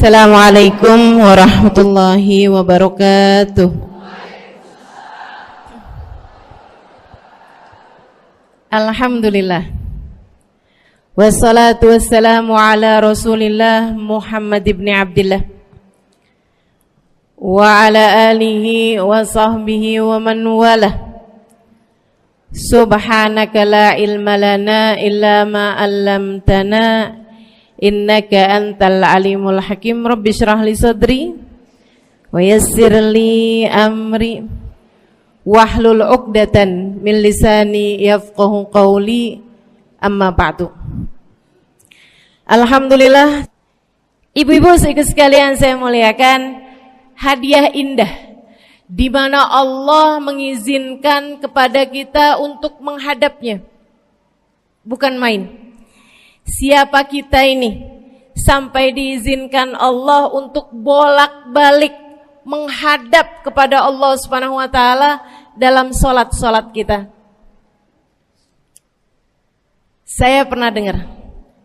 Assalamualaikum warahmatullahi wabarakatuh. Alhamdulillah. Wassalatu wassalamu ala Rasulillah Muhammad ibn Abdillah wa ala alihi wa sahbihi wa man walah. Subhanaka la ilma lana illa ma 'allamtana innaka antal alimul hakim. Rabbi shrah li sadri wa yassir li amri wahlul 'uqdatan min lisani yafqahu qawli. Amma ba'du. Alhamdulillah, ibu-ibu sekalian saya muliakan, hadiah indah di mana Allah mengizinkan kepada kita untuk menghadapnya. Bukan main. Siapa kita ini sampai diizinkan Allah untuk bolak-balik menghadap kepada Allah Subhanahu wa taala dalam salat-salat kita. Saya pernah dengar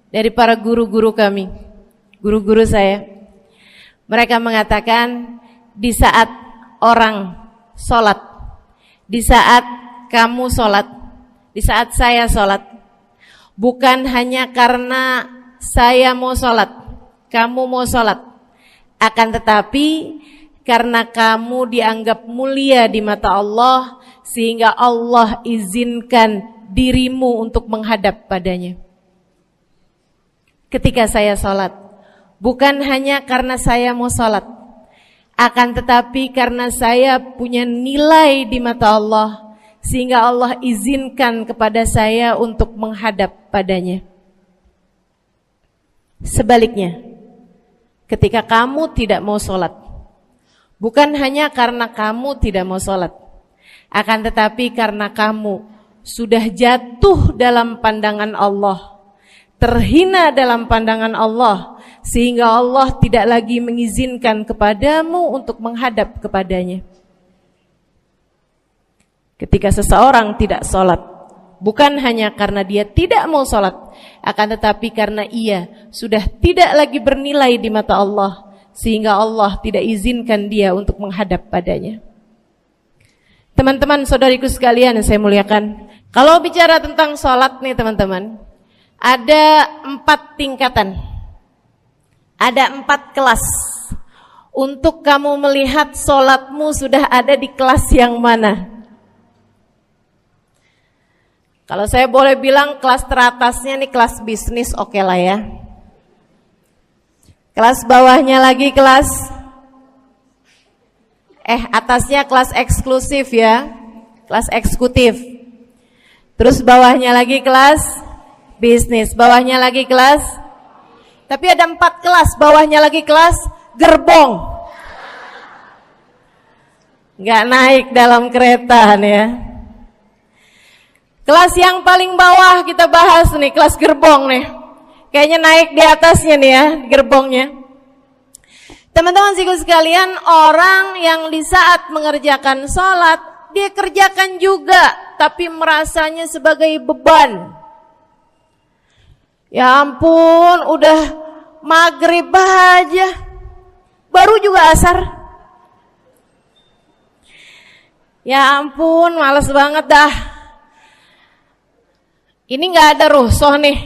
dari para guru-guru kami, guru-guru saya. Mereka mengatakan di saat orang salat, di saat kamu salat, di saat saya salat, bukan hanya karena saya mau sholat, kamu mau sholat, akan tetapi karena kamu dianggap mulia di mata Allah, sehingga Allah izinkan dirimu untuk menghadap padanya. Ketika saya sholat, bukan hanya karena saya mau sholat, akan tetapi karena saya punya nilai di mata Allah, sehingga Allah izinkan kepada saya untuk menghadap padanya. Sebaliknya, ketika kamu tidak mau sholat, bukan hanya karena kamu tidak mau sholat, akan tetapi karena kamu sudah jatuh dalam pandangan Allah, terhina dalam pandangan Allah, sehingga Allah tidak lagi mengizinkan kepadamu untuk menghadap kepadanya. Ketika seseorang tidak sholat, bukan hanya karena dia tidak mau sholat, akan tetapi karena ia sudah tidak lagi bernilai di mata Allah, sehingga Allah tidak izinkan dia untuk menghadap padanya. Teman-teman, saudariku sekalian yang saya muliakan, kalau bicara tentang sholat nih teman-teman, ada 4 tingkatan, ada 4 kelas. Untuk kamu melihat sholatmu sudah ada di kelas yang mana. Kalau saya boleh bilang kelas teratasnya nih kelas bisnis, oke lah ya. Kelas bawahnya lagi kelas atasnya kelas eksklusif ya, kelas eksekutif. Terus bawahnya lagi kelas bisnis, bawahnya lagi kelas. Tapi ada 4 kelas, bawahnya lagi kelas gerbong. Nggak naik dalam kereta nih ya. Kelas yang paling bawah kita bahas nih, kelas gerbong nih. Kayaknya naik di atasnya nih ya, gerbongnya. Teman-teman sekalian, orang yang di saat mengerjakan sholat, dia kerjakan juga, tapi merasanya sebagai beban. Ya ampun, udah maghrib aja, baru juga asar. Ya ampun, males banget dah. Ini gak ada rusuh nih.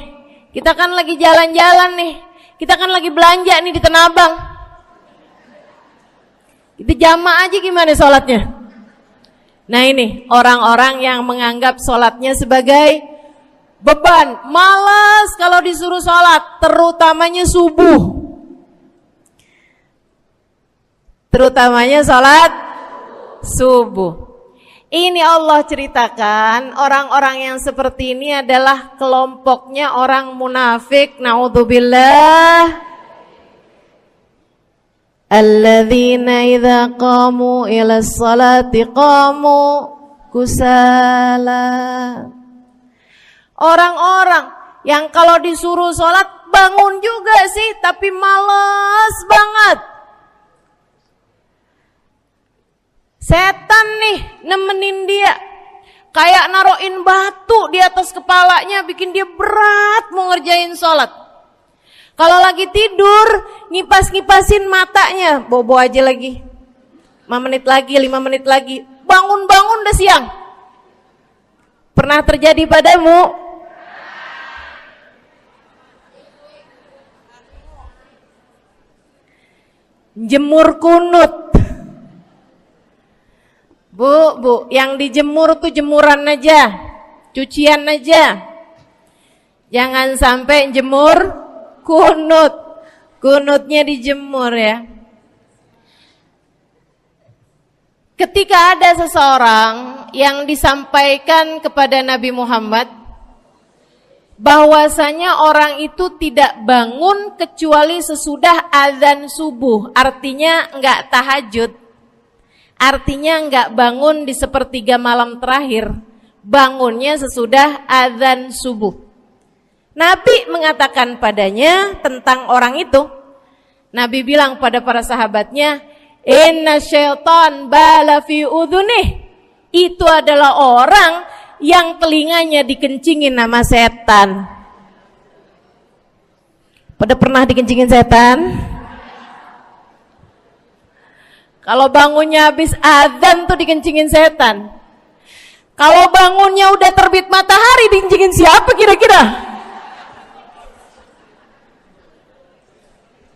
Kita kan lagi jalan-jalan nih. Kita kan lagi belanja nih di Tanah Abang. Kita jamaah aja gimana sholatnya. Nah ini orang-orang yang menganggap sholatnya sebagai beban. Malas kalau disuruh sholat, terutamanya subuh. Terutamanya sholat subuh. Ini Allah ceritakan orang-orang yang seperti ini adalah kelompoknya orang munafik. Naudzubillah. Alladzina idza qamu ila sholati qamu kusala. Orang-orang yang kalau disuruh sholat bangun juga sih, tapi malas banget. Setan nih nemenin dia, kayak naroin batu di atas kepalanya, bikin dia berat mau ngerjain sholat. Kalau lagi tidur, ngipas-ngipasin matanya, bobo aja lagi. 5 menit lagi, 5 menit lagi. Bangun-bangun udah siang. Pernah terjadi padamu? Jemur kunut. Bu, yang dijemur tuh jemuran aja, cucian aja. Jangan sampai jemur kunut. Kunutnya dijemur ya. Ketika ada seseorang yang disampaikan kepada Nabi Muhammad bahwasanya orang itu tidak bangun kecuali sesudah azan subuh, artinya enggak tahajud, artinya enggak bangun di sepertiga malam terakhir, bangunnya sesudah azan subuh. Nabi mengatakan padanya tentang orang itu, Nabi bilang pada para sahabatnya, inna syaitan bala fi udhunih, itu adalah orang yang telinganya dikencingin sama setan. Pada pernah dikencingin setan? Kalau bangunnya habis azan tuh dikencingin setan. Kalau bangunnya udah terbit matahari dikencingin siapa kira-kira?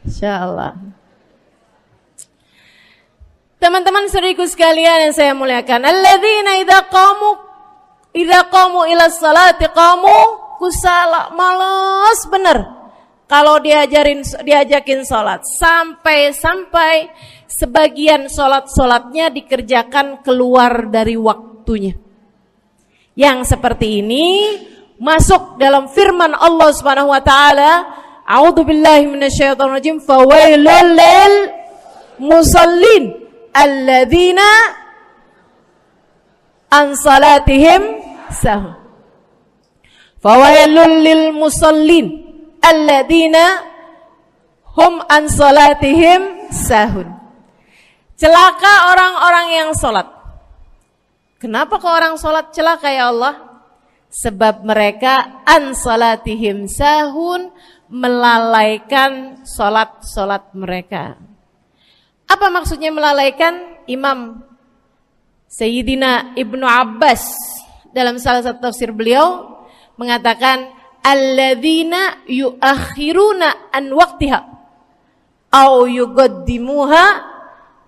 Insyaallah. Teman-teman saudariku sekalian yang saya muliakan, alladzina idza qamu ila sholati qamu kusala, malas bener kalau diajakin sholat, sampai sebagian sholatnya dikerjakan keluar dari waktunya. Yang seperti ini masuk dalam firman Allah Subhanahu wa taala, a'udzubillahi minasyaitonir rajim, fawailul lil musallin alladzina an salatihim sahun. Fawailul lil musallin alladzina hum an salatihim sahun. Celaka orang-orang yang salat. Kenapa kok orang salat celaka ya Allah? Sebab mereka an salatihim sahun, melalaikan salat mereka. Apa maksudnya melalaikan? Imam Sayyidina Ibnu Abbas dalam salah satu tafsir beliau mengatakan alladzina yuakhiruna an waqtiha au yuqaddimuha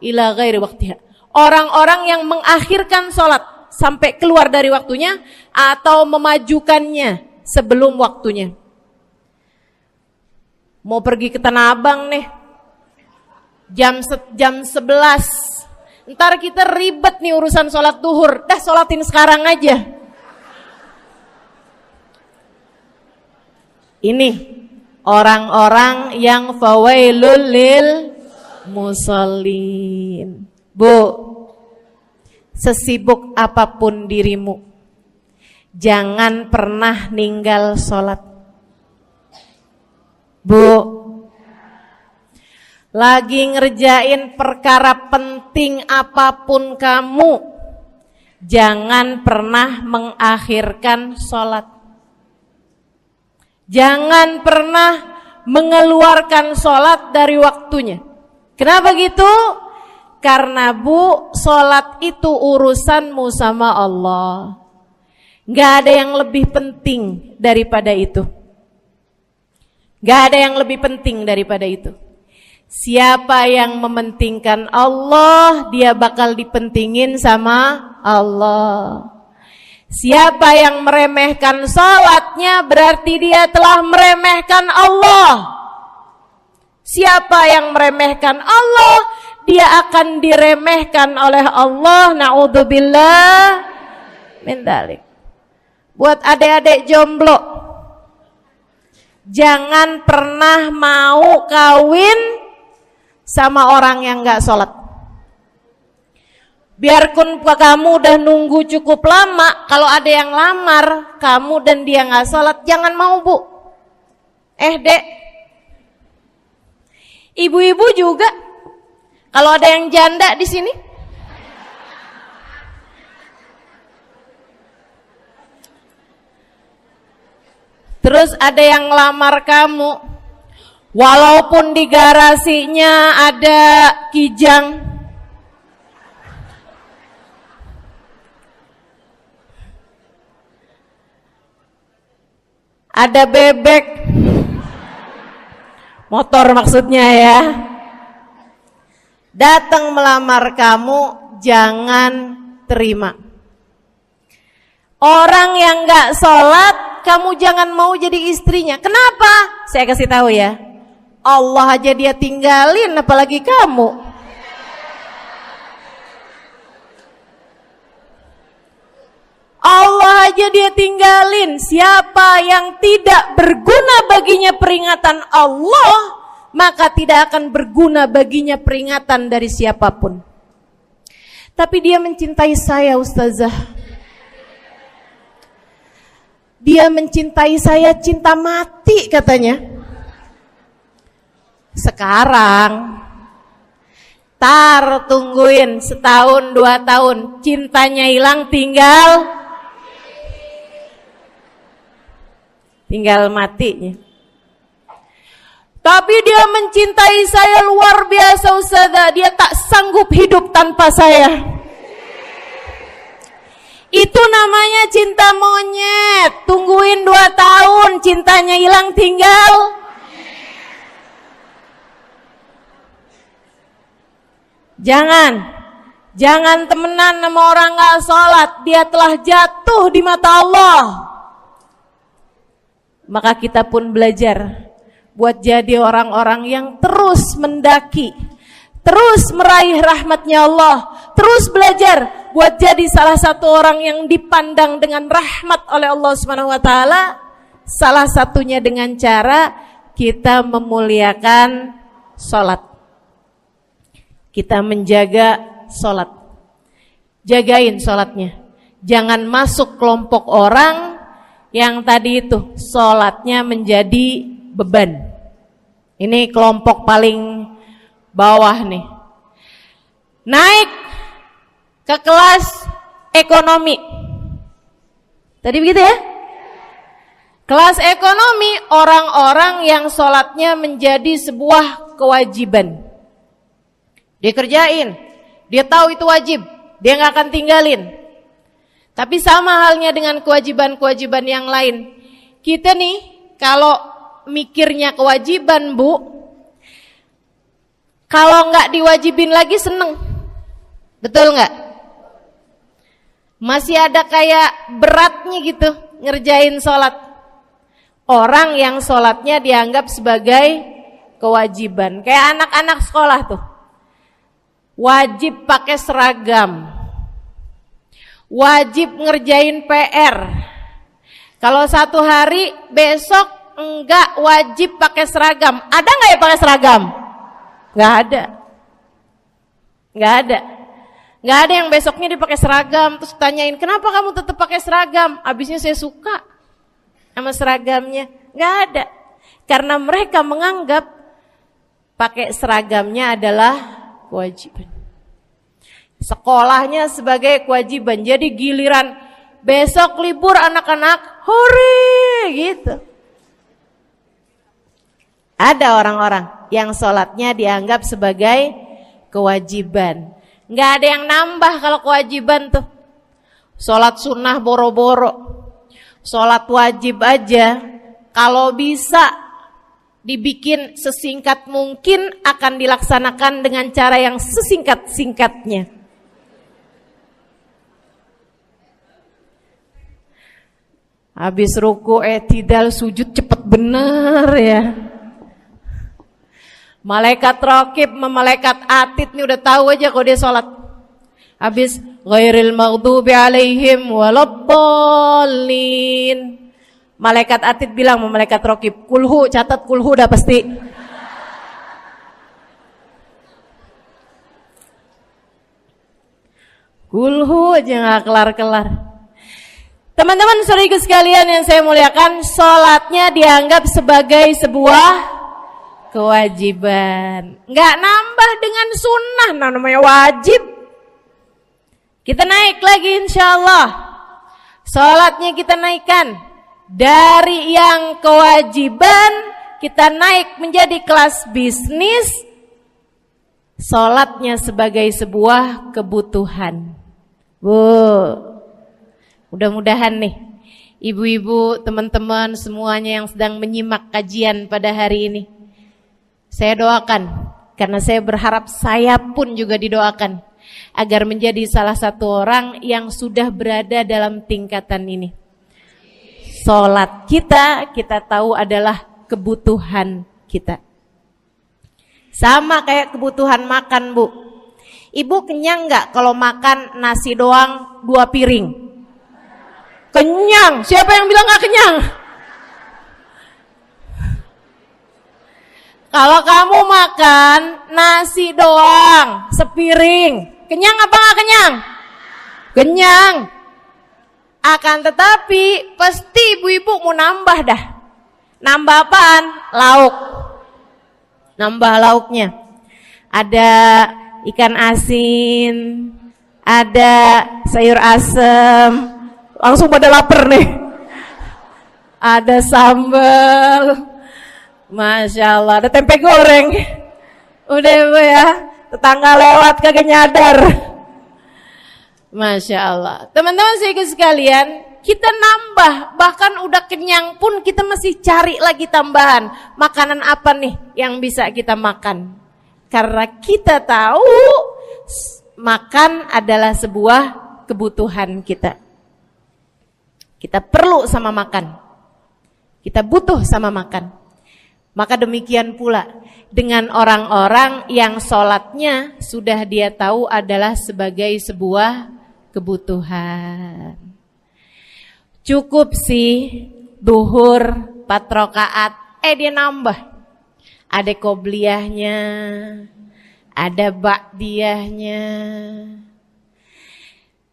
ila ghairi waqtiha. Orang-orang yang mengakhirkan salat sampai keluar dari waktunya atau memajukannya sebelum waktunya. Mau pergi ke Tanah Abang nih, jam 11. Ntar kita ribet nih urusan sholat duhur. Dah sholatin sekarang aja. Ini orang-orang yang fawailul lil musallin. Bu, sesibuk apapun dirimu, jangan pernah ninggal sholat. Bu, lagi ngerjain perkara penting apapun kamu, jangan pernah mengakhirkan sholat. Jangan pernah mengeluarkan sholat dari waktunya. Kenapa gitu? Karena bu, sholat itu urusanmu sama Allah. Gak ada yang lebih penting daripada itu. Gak ada yang lebih penting daripada itu. Siapa yang mementingkan Allah, dia bakal dipentingin sama Allah. Siapa yang meremehkan salatnya, berarti dia telah meremehkan Allah. Siapa yang meremehkan Allah, dia akan diremehkan oleh Allah. Na'udzubillah min dzalik. Buat adik-adik jomblo, jangan pernah mau kawin sama orang yang gak sholat. Biarpun kamu udah nunggu cukup lama, kalau ada yang lamar kamu dan dia gak sholat, jangan mau bu. Dek, ibu-ibu juga, kalau ada yang janda di sini, terus ada yang lamar kamu, Walaupun di garasinya ada kijang, ada bebek, motor maksudnya ya, datang melamar kamu, jangan terima. Orang yang gak sholat, kamu jangan mau jadi istrinya. Kenapa? Saya kasih tahu ya, Allah aja dia tinggalin, apalagi kamu. Allah aja dia tinggalin. Siapa yang tidak berguna baginya peringatan Allah, maka tidak akan berguna baginya peringatan dari siapapun. Tapi dia mencintai saya, Ustazah. Dia mencintai saya cinta mati katanya. Sekarang tungguin setahun 2 tahun, cintanya hilang, tinggal matinya. Tapi dia mencintai saya luar biasa, Ustazah. Dia tak sanggup hidup tanpa saya. Itu namanya cinta monyet. Tungguin 2 tahun, cintanya hilang, tinggal. Jangan temenan sama orang gak sholat. Dia telah jatuh di mata Allah. Maka kita pun belajar buat jadi orang-orang yang terus mendaki, terus meraih rahmatnya Allah, terus belajar buat jadi salah satu orang yang dipandang dengan rahmat oleh Allah Subhanahu wa taala. Salah satunya dengan cara kita memuliakan sholat. Kita menjaga sholat. Jagain sholatnya. Jangan masuk kelompok orang yang tadi itu sholatnya menjadi beban. Ini kelompok paling bawah nih. Naik ke kelas ekonomi. Tadi begitu ya? Kelas ekonomi, orang-orang yang sholatnya menjadi sebuah kewajiban. Dia kerjain, dia tahu itu wajib, dia gak akan tinggalin. Tapi sama halnya dengan kewajiban-kewajiban yang lain. Kita nih kalau mikirnya kewajiban, Bu, kalau gak diwajibin lagi seneng. Betul gak? Masih ada kayak beratnya gitu ngerjain sholat. Orang yang sholatnya dianggap sebagai kewajiban. Kayak anak-anak sekolah tuh, wajib pakai seragam, wajib ngerjain PR. Kalau 1 hari, besok enggak wajib pakai seragam. Ada enggak ya pakai seragam? Enggak ada. Enggak ada. Enggak ada yang besoknya dipakai seragam. Terus tanyain, kenapa kamu tetap pakai seragam? Abisnya saya suka sama seragamnya. Enggak ada. Karena mereka menganggap pakai seragamnya adalah kewajiban. Sekolahnya sebagai kewajiban. Jadi giliran besok libur anak-anak, hore gitu. Ada orang-orang yang sholatnya dianggap sebagai kewajiban. Nggak ada yang nambah kalau kewajiban tuh. Sholat sunnah boro-boro, sholat wajib aja kalau bisa dibikin sesingkat mungkin akan dilaksanakan dengan cara yang sesingkat-singkatnya. Habis ruku i'tidal sujud cepet bener ya. Malaikat raqib sama malaikat atid nih udah tahu aja kalau dia sholat. Habis ghairil maghdubi alaihim waladdallin. Malaikat atid bilang sama malaikat raqib, kulhu, catat kulhu udah pasti. Kulhu aja gak kelar-kelar. Teman-teman saudariku sekalian yang saya muliakan, sholatnya dianggap sebagai sebuah kewajiban. Nggak nambah dengan sunnah, namanya wajib. Kita naik lagi insyaallah. Sholatnya kita naikkan dari yang kewajiban kita naik menjadi kelas bisnis, sholatnya sebagai sebuah kebutuhan. Bu, mudah-mudahan nih ibu-ibu, teman-teman semuanya yang sedang menyimak kajian pada hari ini, saya doakan, karena saya berharap saya pun juga didoakan, agar menjadi salah satu orang yang sudah berada dalam tingkatan ini. Sholat kita tahu adalah kebutuhan kita. Sama kayak kebutuhan makan, Bu. Ibu kenyang nggak kalau makan nasi doang 2 piring? Kenyang. Siapa yang bilang nggak kenyang? Kalau kamu makan nasi doang sepiring, kenyang apa nggak kenyang? Kenyang. Akan tetapi pasti ibu-ibu mau nambah dah. Nambah apaan? Lauk. Nambah lauknya. Ada ikan asin, ada sayur asem. Langsung pada lapar nih. Ada sambal. Masya Allah, ada tempe goreng. Udah ibu ya, tetangga lewat kagak nyadar. Masya Allah. Teman-teman sekalian, kita nambah, bahkan udah kenyang pun kita masih cari lagi tambahan. Makanan apa nih yang bisa kita makan? Karena kita tahu makan adalah sebuah kebutuhan kita. Kita perlu sama makan. Kita butuh sama makan. Maka demikian pula dengan orang-orang yang sholatnya sudah dia tahu adalah sebagai sebuah kebutuhan. Cukup sih duhur 4 rakaat, dia nambah. Ada qobliyahnya, ada ba'diyahnya.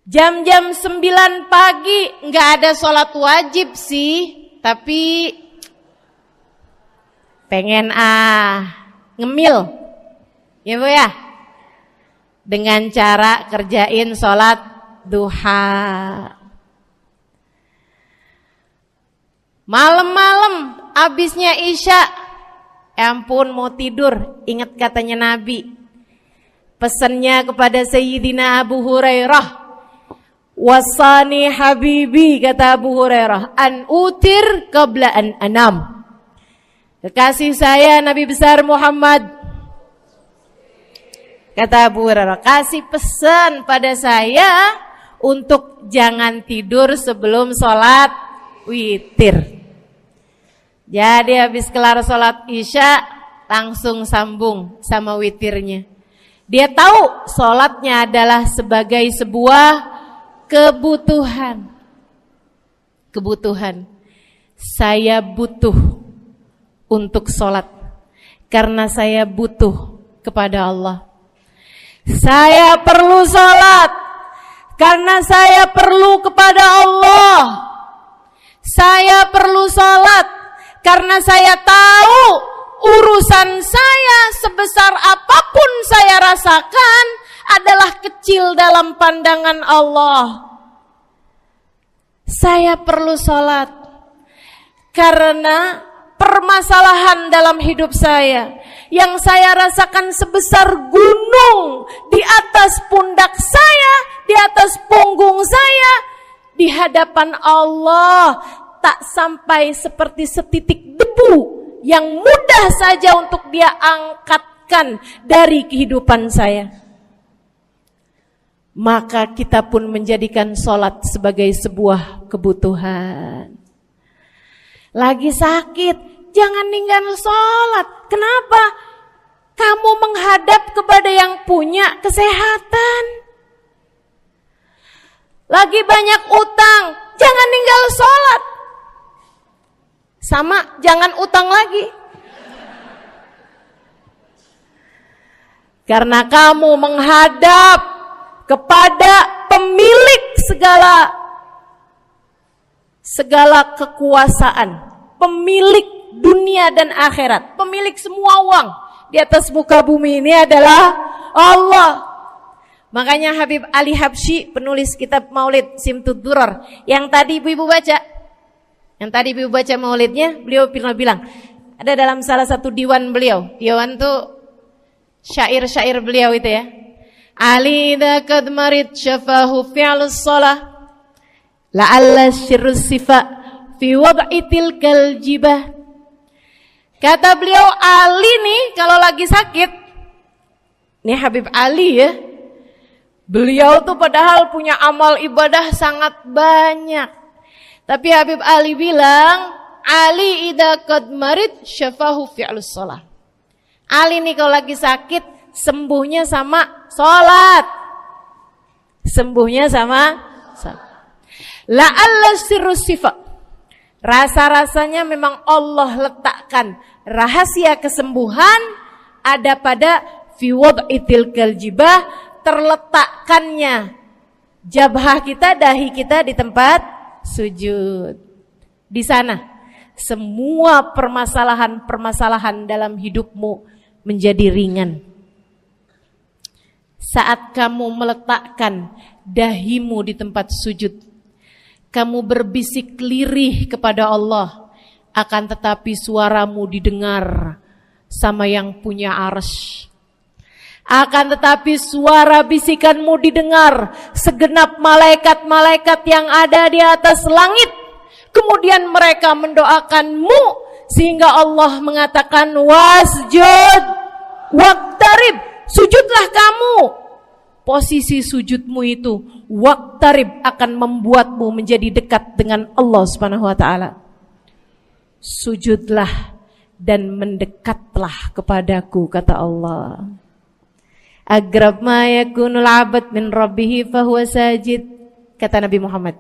Jam-jam 9 pagi nggak ada sholat wajib sih, tapi pengen ngemil, ya Bu ya, dengan cara kerjain sholat duha. Malam-malam abisnya isya, ampun mau tidur, ingat katanya Nabi, pesannya kepada Sayyidina Abu Hurairah, wasani habibi, kata Abu Hurairah, an utir qabla an anam. Kekasih saya Nabi besar Muhammad, kata Abu Hurairah, kasih pesan pada saya untuk jangan tidur sebelum sholat witir. Jadi habis kelar sholat isya langsung sambung sama witirnya. Dia tahu sholatnya adalah sebagai sebuah kebutuhan. Kebutuhan. Saya butuh untuk sholat karena saya butuh kepada Allah. Saya perlu sholat karena saya perlu kepada Allah. Saya perlu sholat karena saya tahu urusan saya sebesar apapun saya rasakan adalah kecil dalam pandangan Allah. Saya perlu sholat karena permasalahan dalam hidup saya yang saya rasakan sebesar gunung di atas pundak saya, di atas punggung saya, di hadapan Allah tak sampai seperti setitik debu yang mudah saja untuk dia angkatkan dari kehidupan saya. Maka kita pun menjadikan sholat sebagai sebuah kebutuhan. Lagi sakit, jangan ninggal sholat. Kenapa? Kamu menghadap kepada yang punya kesehatan. Lagi banyak utang, jangan ninggal sholat. Sama, jangan utang lagi. Karena kamu menghadap kepada pemilik segala kekuasaan, pemilik dunia dan akhirat, pemilik semua uang di atas muka bumi ini adalah Allah. Makanya Habib Ali Habsyi, penulis kitab Maulid Simtud Durar, yang tadi ibu-ibu baca maulidnya, beliau pernah bilang, Ada dalam salah satu diwan beliau. Diwan tuh syair-syair beliau itu ya. Ali idza kad marid syafahu fi'lus shalah la'alla syirru sifa fi wad'i tilkal jibah. Kata beliau, Ali nih kalau lagi sakit, nih Habib Ali ya, beliau tuh padahal punya amal ibadah sangat banyak. Tapi Habib Ali bilang, Ali idza qad marid syafahu fi'lus shalah. Ali nih kalau lagi sakit, sembuhnya sama sholat. Sembuhnya sama sholat. La'alla sirru sifat. Rasa-rasanya memang Allah letakkan rahasia kesembuhan ada pada fi wad'i tilkal jibah, terletakkannya jabhah kita, dahi kita di tempat sujud. Di sana semua permasalahan-permasalahan dalam hidupmu menjadi ringan. Saat kamu meletakkan dahimu di tempat sujud, kamu berbisik lirih kepada Allah, akan tetapi suaramu didengar sama yang punya arsy. Akan tetapi suara bisikanmu didengar segenap malaikat-malaikat yang ada di atas langit. Kemudian mereka mendoakanmu sehingga Allah mengatakan wasjud waqtarib, sujudlah kamu. Posisi sujudmu itu waqtarib akan membuatmu menjadi dekat dengan Allah Subhanahu wa taala. Sujudlah dan mendekatlah kepadaku, kata Allah. Agrab ma yakunul 'abd min rabbih fahuwa sajid, kata Nabi Muhammad.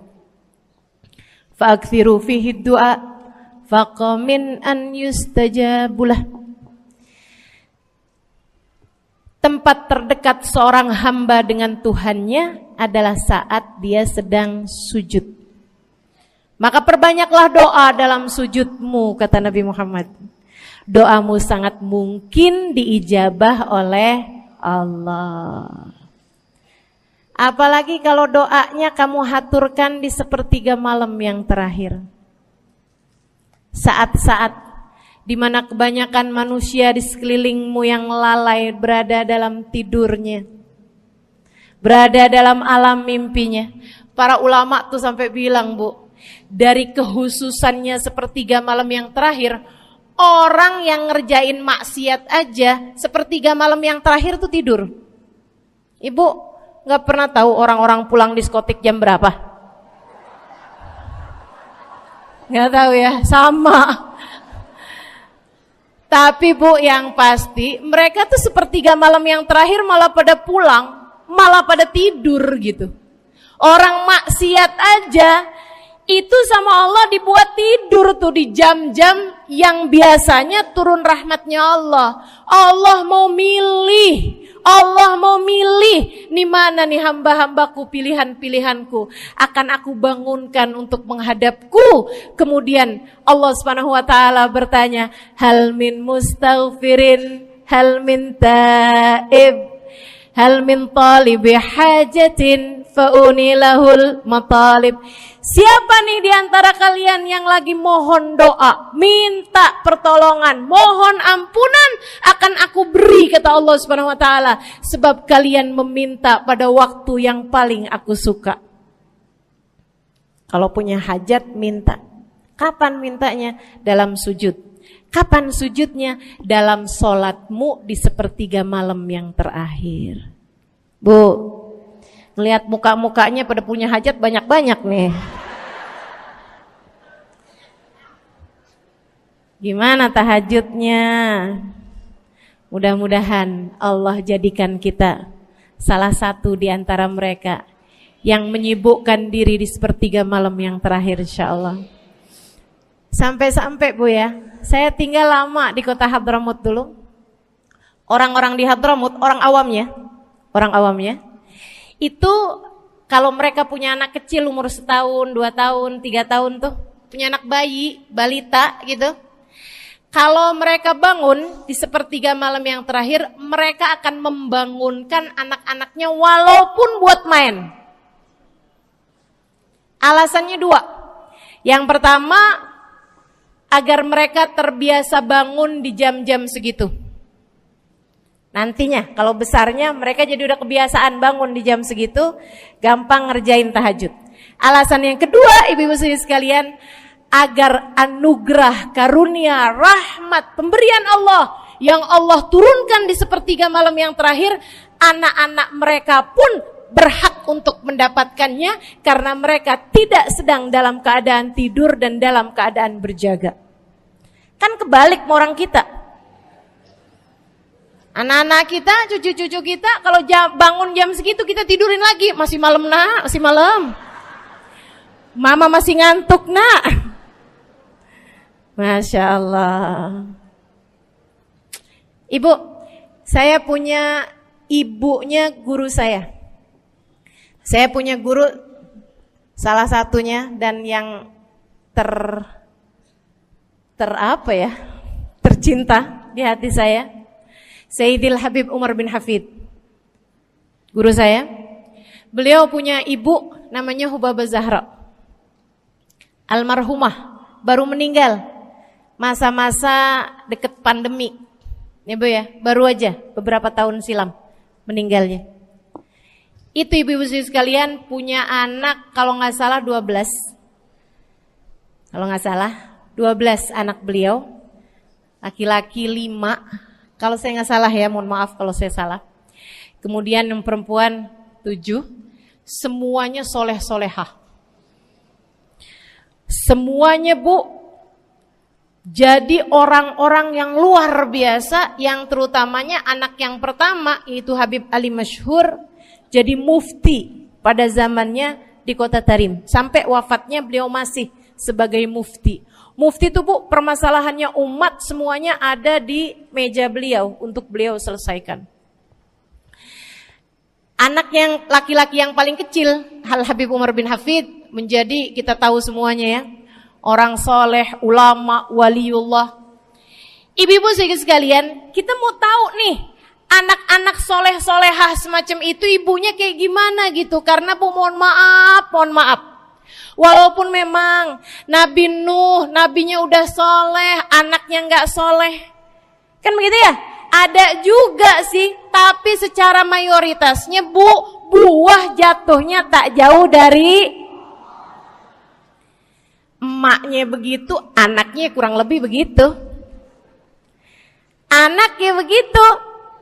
Fa'akthiru fihi du'a faqamin an yustajabulah. Tempat terdekat seorang hamba dengan Tuhannya adalah saat dia sedang sujud. Maka perbanyaklah doa dalam sujudmu, kata Nabi Muhammad. Doamu sangat mungkin diijabah oleh Allah. Apalagi kalau doanya kamu haturkan di sepertiga malam yang terakhir. Saat-saat di mana kebanyakan manusia di sekelilingmu yang lalai berada dalam tidurnya, berada dalam alam mimpinya. Para ulama tuh sampai bilang, Bu, dari kehususannya sepertiga malam yang terakhir, orang yang ngerjain maksiat aja sepertiga malam yang terakhir tuh tidur. Ibu gak pernah tahu orang-orang pulang diskotik jam berapa? Gak tahu ya, sama. Tapi Bu, yang pasti mereka tuh sepertiga malam yang terakhir malah pada pulang, malah pada tidur gitu. Orang maksiat aja itu sama Allah dibuat tidur tuh di jam-jam yang biasanya turun rahmatnya Allah. Allah mau milih nih mana nih hamba-hambaku, pilihan-pilihanku akan aku bangunkan untuk menghadapku. Kemudian Allah Subhanahu wa taala bertanya, hal min mustaghfirin, hal min taib, hal min talibi hajatin faunilahul matalib. Siapa nih di antara kalian yang lagi mohon doa, minta pertolongan, mohon ampunan, akan aku beri, kata Allah Subhanahu wa taala, sebab kalian meminta pada waktu yang paling aku suka. Kalau punya hajat minta. Kapan mintanya? Dalam sujud. Kapan sujudnya? Dalam sholatmu di sepertiga malam yang terakhir. Bu, ngelihat muka-mukanya pada punya hajat banyak-banyak nih. Gimana tahajudnya? Mudah-mudahan Allah jadikan kita salah satu di antara mereka yang menyibukkan diri di sepertiga malam yang terakhir, insyaallah. Sampai-sampai Bu ya, saya tinggal lama di kota Hadramut dulu. Orang-orang di Hadramut, orang awamnya, itu kalau mereka punya anak kecil umur 1 tahun, 2 tahun, 3 tahun tuh, punya anak bayi, balita gitu. Kalau mereka bangun di sepertiga malam yang terakhir, mereka akan membangunkan anak-anaknya walaupun buat main. Alasannya 2. Yang pertama, agar mereka terbiasa bangun di jam-jam segitu. Nantinya kalau besarnya mereka jadi udah kebiasaan bangun di jam segitu, gampang ngerjain tahajud. Alasan yang kedua, ibu-ibu sekalian, agar anugerah, karunia, rahmat, pemberian Allah yang Allah turunkan di sepertiga malam yang terakhir, anak-anak mereka pun berhak untuk mendapatkannya karena mereka tidak sedang dalam keadaan tidur dan dalam keadaan berjaga. Kan kebalik sama orang kita. Anak-anak kita, cucu-cucu kita kalau bangun jam segitu kita tidurin lagi, masih malam nak, masih malam. Mama masih ngantuk nak. Masya Allah. Ibu, saya punya ibunya guru saya. Saya punya guru salah satunya dan yang tercinta di hati saya, Sayyidil Habib Umar bin Hafid. Guru saya. Beliau punya ibu namanya Hubabah Zahra. Almarhumah, baru meninggal masa-masa deket pandemi. Ya Bu ya, baru aja beberapa tahun silam meninggalnya. Itu ibu-ibu sekalian punya anak kalau nggak salah 12. Kalau nggak salah 12 anak beliau. Laki-laki 5. Kalau saya nggak salah ya, mohon maaf kalau saya salah. Kemudian yang perempuan 7. Semuanya soleh-solehah. Semuanya Bu, jadi orang-orang yang luar biasa, yang terutamanya anak yang pertama yaitu Habib Ali Masyhur, jadi mufti pada zamannya di Kota Tarim. Sampai wafatnya beliau masih sebagai mufti. Mufti itu Bu, permasalahannya umat semuanya ada di meja beliau untuk beliau selesaikan. Anak yang laki-laki yang paling kecil, Habib Umar bin Hafid, menjadi kita tahu semuanya ya, orang soleh, ulama, waliullah. Ibu-ibu sekalian, kita mau tahu nih, anak-anak soleh-solehah semacam itu ibunya kayak gimana gitu. Karena Bu, mohon maaf, walaupun memang Nabi Nuh, nabinya udah soleh, anaknya gak soleh, kan begitu ya? Ada juga sih, tapi secara mayoritasnya Bu, buah jatuhnya tak jauh dari emaknya begitu, anaknya kurang lebih begitu. Anaknya begitu,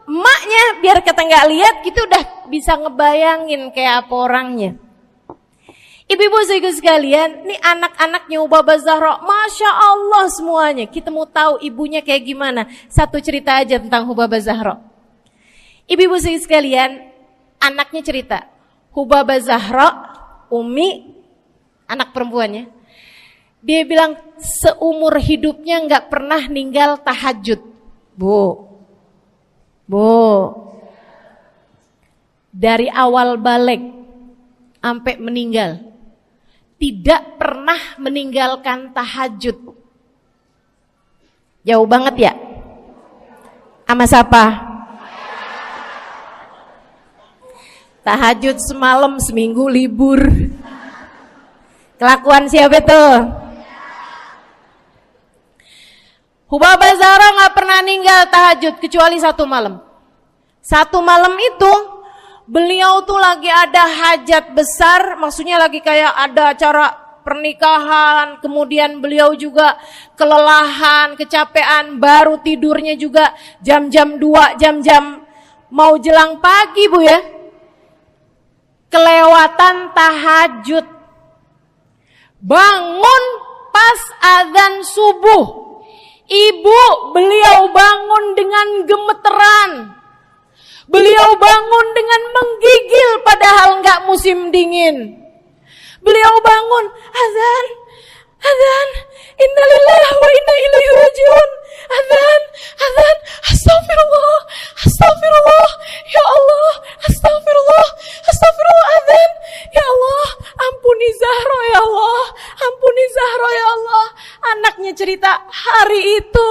emaknya biar kita nggak lihat gitu udah bisa ngebayangin kayak apa orangnya. Ibu-ibu sekalian, nih anak-anaknya Hubabah Zahra, Masya Allah semuanya. Kita mau tahu ibunya kayak gimana. Satu cerita aja tentang Hubabah Zahra. Ibu-ibu sekalian, anaknya cerita, Hubabah Zahra, Umi, anak perempuannya, dia bilang seumur hidupnya nggak pernah ninggal tahajud. Bu, dari awal balik sampai meninggal, tidak pernah meninggalkan tahajud. Jauh banget ya? Sama siapa? Tahajud semalam, seminggu libur. Kelakuan siapa tuh? Hubabah Zahra gak pernah ninggal tahajud kecuali satu malam. Satu malam itu beliau tuh lagi ada hajat besar, maksudnya lagi kayak ada acara pernikahan, kemudian beliau juga kelelahan, kecapean, baru tidurnya juga jam-jam 2, jam-jam mau jelang pagi Bu ya. Kelewatan tahajud. Bangun pas azan subuh. Ibu, beliau bangun dengan gemeteran. Beliau bangun dengan menggigil padahal enggak musim dingin. Beliau bangun, azan, innalillahi wa inna ilaihi rajiun. Azan, astagfirullah, ya Allah, astagfirullah, azan, ya Allah, ampuni Zahra ya Allah, Anaknya cerita, hari itu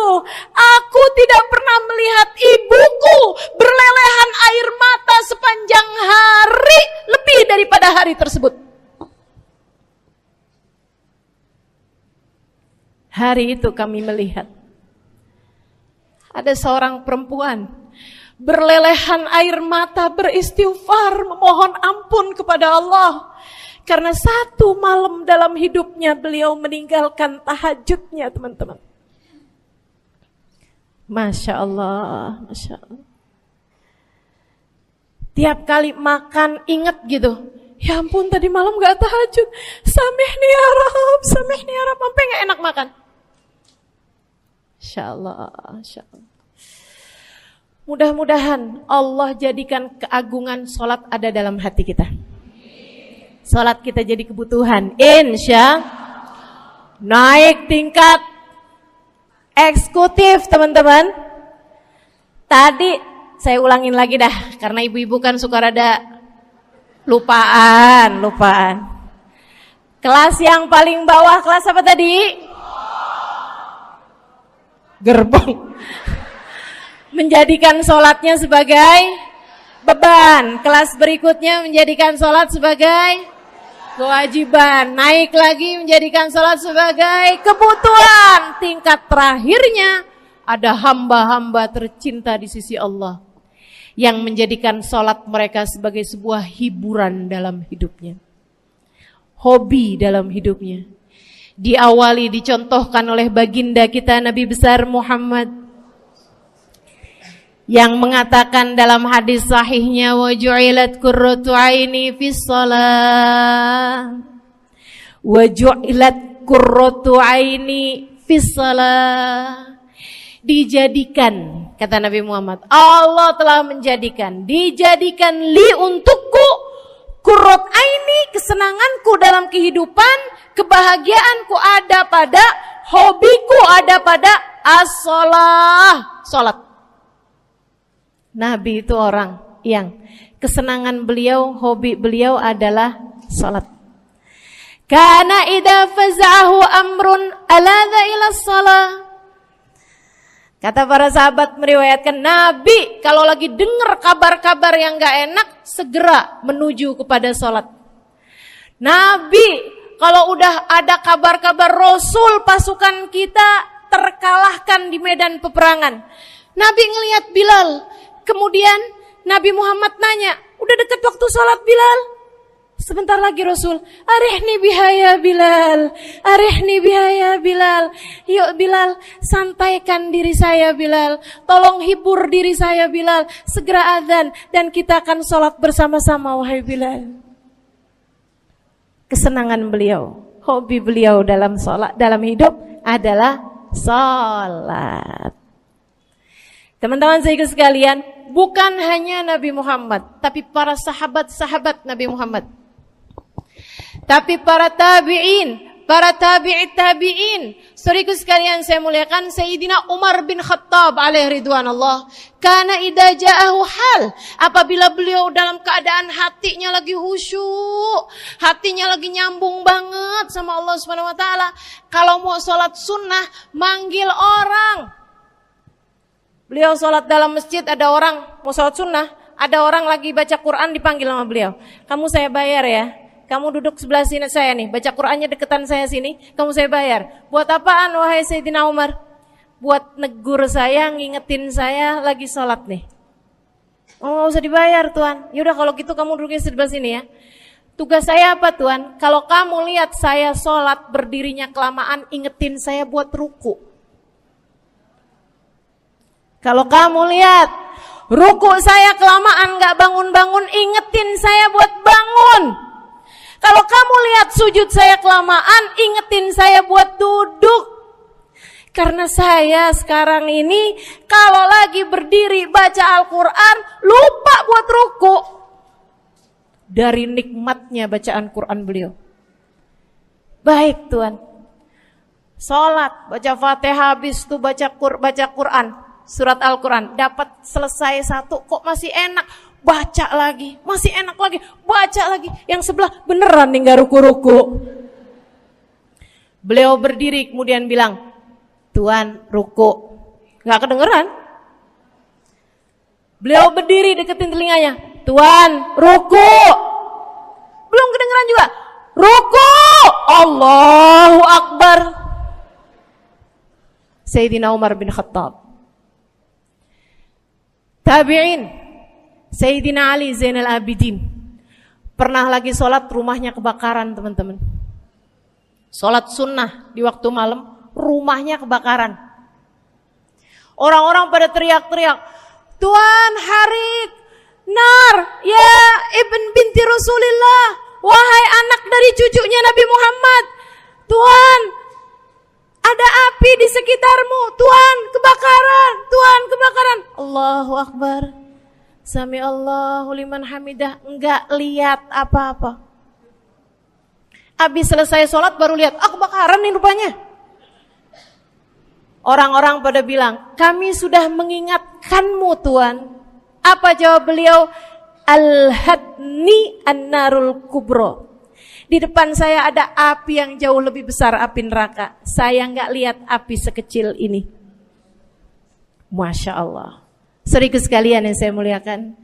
aku tidak pernah melihat ibuku berlelehan air mata sepanjang hari lebih daripada hari tersebut. Hari itu kami melihat ada seorang perempuan berlelehan air mata beristighfar memohon ampun kepada Allah karena satu malam dalam hidupnya beliau meninggalkan tahajudnya, teman-teman. Masya Allah, Masya Allah. Tiap kali makan ingat gitu, ya ampun tadi malam gak tahajud, samihni ya Rab, samihni ya Rab, sampai gak enak makan. Insya Allah, insya Allah. Mudah-mudahan Allah jadikan keagungan sholat ada dalam hati kita. Sholat kita jadi kebutuhan. Insya naik tingkat eksekutif, teman-teman. Tadi saya ulangin lagi dah, karena ibu-ibu kan suka rada lupaan. Kelas yang paling bawah, kelas apa tadi? Gerbong. Menjadikan sholatnya sebagai beban. Kelas berikutnya menjadikan sholat sebagai kewajiban. Naik lagi menjadikan sholat sebagai kebutuhan. Tingkat terakhirnya ada hamba-hamba tercinta di sisi Allah yang menjadikan sholat mereka sebagai sebuah hiburan dalam hidupnya, hobi dalam hidupnya. Diawali, dicontohkan oleh baginda kita Nabi besar Muhammad yang mengatakan dalam hadis sahihnya, wa ju'ilat qurratu aini fis shalah, wa ju'ilat qurratu aini fis shalah. Dijadikan, kata Nabi Muhammad, Allah telah menjadikan, dijadikan li untukku qurrat aini, kesenanganku dalam kehidupan, kebahagiaanku ada pada, hobiku ada pada as-shalah, salat. Nabi itu orang yang kesenangan beliau, hobi beliau adalah salat. Kana idza faza'ahu amrun aladha ila shalah. Kata para sahabat meriwayatkan, Nabi kalau lagi dengar kabar-kabar yang gak enak, segera menuju kepada sholat. Nabi kalau udah ada kabar-kabar Rasul pasukan kita terkalahkan di medan peperangan, Nabi ngelihat Bilal. Kemudian Nabi Muhammad nanya, udah dekat waktu sholat Bilal? Sebentar lagi Rasul, arihni bihaya Bilal, arihni bihaya Bilal. Yuk Bilal, sampaikan diri saya Bilal, tolong hibur diri saya Bilal. Segera azan dan kita akan sholat bersama-sama wahai Bilal. Kesenangan beliau, hobi beliau dalam sholat, dalam hidup adalah sholat. Teman-teman saya sekalian, bukan hanya Nabi Muhammad, tapi para sahabat-sahabat Nabi Muhammad, tapi para tabi'in, para tabi'it tabi'in. Saudaraku sekalian saya muliakan, Sayyidina Umar bin Khattab alaihi ridwanullah, kana idza ja'ahu hal, apabila beliau dalam keadaan hatinya lagi khusyuk, hatinya lagi nyambung banget sama Allah Subhanahu wa taala, kalau mau salat sunnah manggil orang. Beliau salat dalam masjid, ada orang mau salat sunnah, ada orang lagi baca Quran dipanggil sama beliau. Kamu saya bayar ya. Kamu duduk sebelah sini saya nih, baca Qur'annya deketan saya sini, kamu saya bayar. Buat apaan wahai Sayyidina Umar? Buat negur saya, ngingetin saya lagi sholat nih. Oh, gak usah dibayar Tuan. Yaudah kalau gitu kamu duduknya sebelah sini ya. Tugas saya apa Tuan? Kalau kamu lihat saya sholat berdirinya kelamaan, ingetin saya buat ruku. Kalau kamu lihat ruku saya kelamaan gak bangun-bangun, ingetin saya buat bangun. Kalau kamu lihat sujud saya kelamaan, ingetin saya buat duduk. Karena saya sekarang ini kalau lagi berdiri baca Al-Quran, lupa buat ruku. Dari nikmatnya bacaan Quran beliau. Baik Tuan. Sholat, baca Fatihah, habis itu baca Quran, surat Al-Quran. Dapat selesai satu, kok masih enak. Baca lagi, masih enak lagi, baca lagi. Yang sebelah beneran nih gak ruku-ruku. Beliau berdiri kemudian bilang, Tuan ruku. Gak kedengeran. Beliau berdiri deketin telinganya, Tuan ruku. Belum kedengeran juga. Ruku. Allahu Akbar. Sayyidina Umar bin Khattab. Tabi'in, Sayyidina Ali Zainal Abidin. Pernah lagi sholat, rumahnya kebakaran, teman-teman. Sholat sunnah di waktu malam, rumahnya kebakaran. Orang-orang pada teriak-teriak, Tuan Harik, nar, ya ibn binti Rasulillah, wahai anak dari cucunya Nabi Muhammad, Tuan, ada api di sekitarmu, Tuan, kebakaran, Tuan, kebakaran. Allahu Akbar. Sami Allahu liman hamidah, enggak lihat apa-apa. Habis selesai sholat baru lihat, kebakaran nih rupanya. Orang-orang pada bilang, kami sudah mengingatkanmu Tuan. Apa jawab beliau? Al-hadni an-narul kubro. Di depan saya ada api yang jauh lebih besar, api neraka. Saya enggak lihat api sekecil ini. Masya Allah. Saudaraku sekalian yang saya muliakan,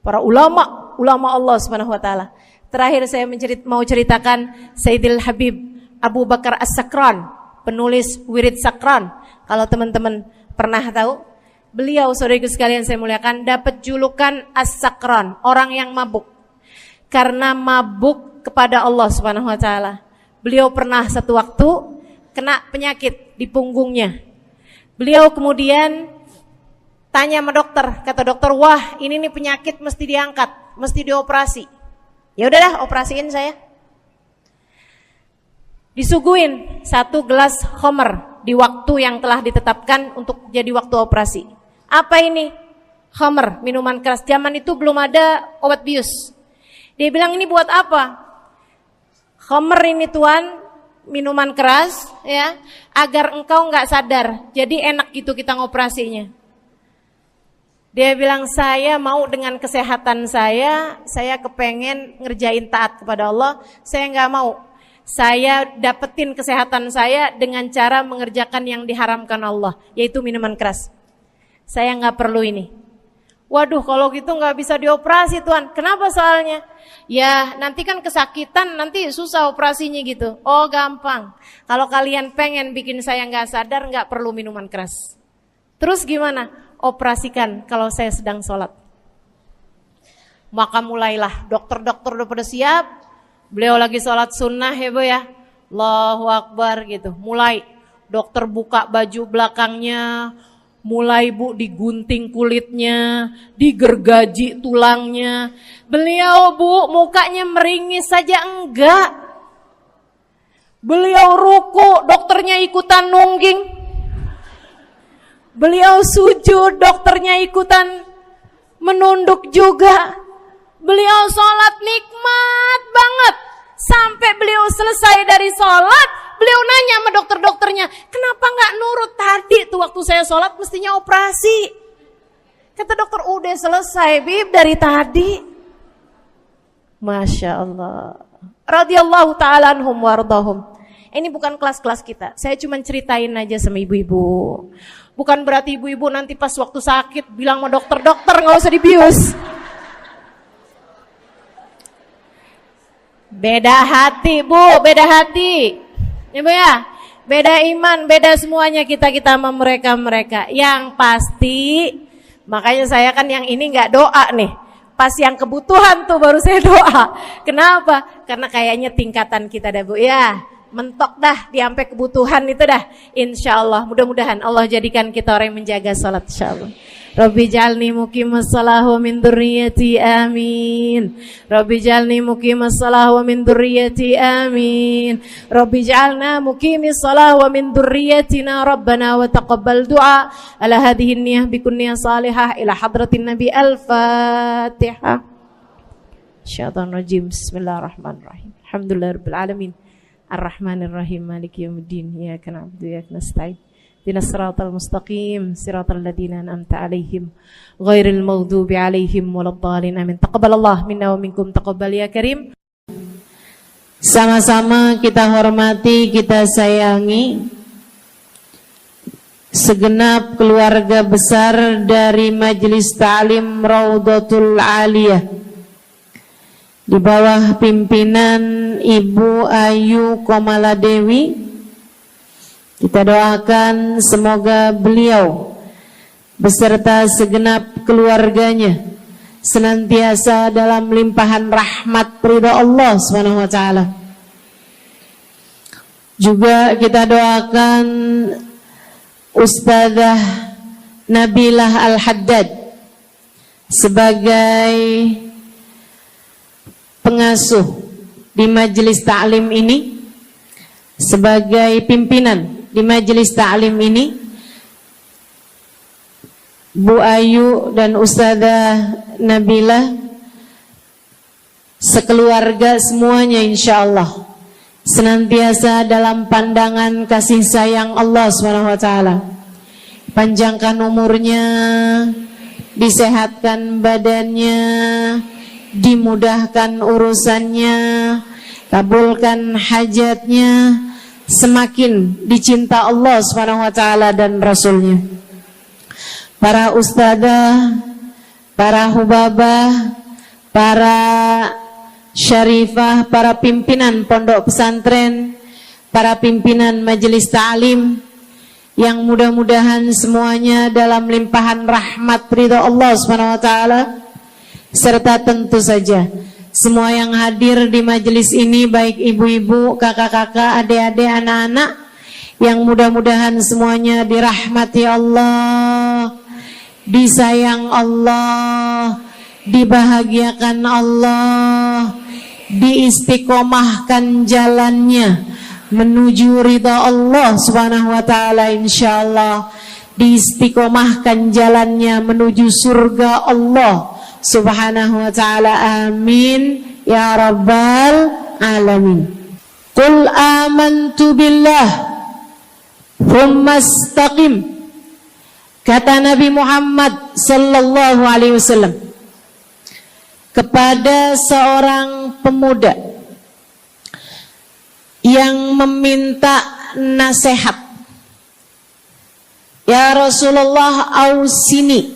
para ulama Allah Subhanahu wa taala. Terakhir saya mau ceritakan Sayyidil Habib Abu Bakar As-Sakran, penulis Wirid Sakran. Kalau teman-teman pernah tahu, beliau saudaraku sekalian saya muliakan dapat julukan As-Sakran, orang yang mabuk. Karena mabuk kepada Allah Subhanahu wa taala. Beliau pernah satu waktu kena penyakit di punggungnya. Beliau kemudian tanya sama dokter, kata dokter, "Wah, ini nih penyakit mesti diangkat, mesti dioperasi." Ya udahlah, operasiin saya. Disuguhin 1 gelas khamr di waktu yang telah ditetapkan untuk jadi waktu operasi. Apa ini? Khamr, minuman keras. Zaman itu belum ada obat bius. Dia bilang, ini buat apa? Khamr ini Tuan, minuman keras, ya, agar engkau nggak sadar. Jadi enak gitu kita ngoperasinya. Dia bilang, saya mau dengan kesehatan saya kepengen ngerjain taat kepada Allah, saya nggak mau. Saya dapetin kesehatan saya dengan cara mengerjakan yang diharamkan Allah, yaitu minuman keras. Saya nggak perlu ini. Waduh, kalau gitu nggak bisa dioperasi Tuan. Kenapa soalnya? Ya nanti kan kesakitan, nanti susah operasinya gitu. Oh gampang. Kalau kalian pengen bikin saya nggak sadar, nggak perlu minuman keras. Terus gimana? Operasikan kalau saya sedang sholat. Maka mulailah dokter-dokter udah pada siap. Beliau lagi sholat sunnah ya Bu ya. Allahu Akbar gitu. Mulai dokter buka baju belakangnya. Mulai Bu digunting kulitnya, digergaji tulangnya. Beliau Bu mukanya meringis saja enggak. Beliau ruku, dokternya ikutan nungging. Beliau sujud, dokternya ikutan menunduk juga. Beliau sholat nikmat banget. Sampai beliau selesai dari sholat, beliau nanya sama dokter-dokternya, kenapa gak nurut tadi tuh waktu saya sholat mestinya operasi. Kata dokter, udah selesai Bib dari tadi. Masya Allah. Radiyallahu ta'ala anhum wardahum. Ini bukan kelas-kelas kita, saya cuma ceritain aja sama ibu-ibu. Bukan berarti ibu-ibu nanti pas waktu sakit bilang sama dokter-dokter gak usah dibius. Beda hati Bu, beda hati. Ya Bu ya, beda iman, beda semuanya kita sama mereka. Yang pasti, makanya saya kan yang ini gak doa nih. Pas yang kebutuhan tuh baru saya doa. Kenapa? Karena kayaknya tingkatan kita dah Bu ya. Mentok dah, sampai kebutuhan itu dah. Insyaallah, mudah-mudahan Allah jadikan kita orang yang menjaga salat insyaallah. Rabbi jalni muqimas shalah wa min dzurriyyati amin. Rabbi jalni muqimas shalah wa min dzurriyyati amin. Rabbi jalna muqimis shalah wa min dzurriyyatina rabbana wa taqabbal du'a. Ala hadhihi niyyah bi kunniyah salihah ila hadratin nabi al-fatihah. Syaitanir rajim. Bismillahirrahmanirrahim. Alhamdulillahirabbil alamin. Ar-Rahmanir-Rahim. Maliki yaumiddin. Iyyaka na'budu wa iyyaka nasta'in. Ihdinas siratal mustaqim, siratal ladzina an'amta 'alaihim, ghairil maghdubi 'alaihim waladdallin. Amin. Taqabbalallah minna wa minkum, taqabbal ya karim. Sama-sama kita hormati, kita sayangi segenap keluarga besar dari Majelis Ta'lim Raudhatul Aliyah di bawah pimpinan Ibu Ayu Komaladewi Kita doakan semoga beliau beserta segenap keluarganya senantiasa dalam limpahan rahmat ridha Allah Subhanahu wa taala. Juga kita doakan Ustazah Nabilah Al-Haddad sebagai pengasuh di majelis ta'lim ini, sebagai pimpinan di majelis ta'lim ini, Bu Ayu dan Ustazah Nabilah sekeluarga semuanya insyaallah senantiasa dalam pandangan kasih sayang Allah SWT. Panjangkan umurnya, disehatkan badannya, dimudahkan urusannya, kabulkan hajatnya, semakin dicinta Allah SWT dan Rasulnya. Para ustadzah, para hubabah, para syarifah, para pimpinan pondok pesantren, para pimpinan majelis ta'lim, yang mudah-mudahan semuanya dalam limpahan rahmat ridha Allah SWT, serta tentu saja semua yang hadir di majelis ini, baik ibu-ibu, kakak-kakak, adik-adik, anak-anak, yang mudah-mudahan semuanya dirahmati Allah, disayang Allah, dibahagiakan Allah, diistiqomahkan jalannya menuju ridha Allah Subhanahu wa taala, insyaallah diistiqomahkan jalannya menuju surga Allah Subhanahu wa taala. Amin ya rabbal alamin. Qul amantu billah thumma istaqim, kata Nabi Muhammad sallallahu alaihi wasallam kepada seorang pemuda yang meminta nasihat, ya Rasulullah ausini,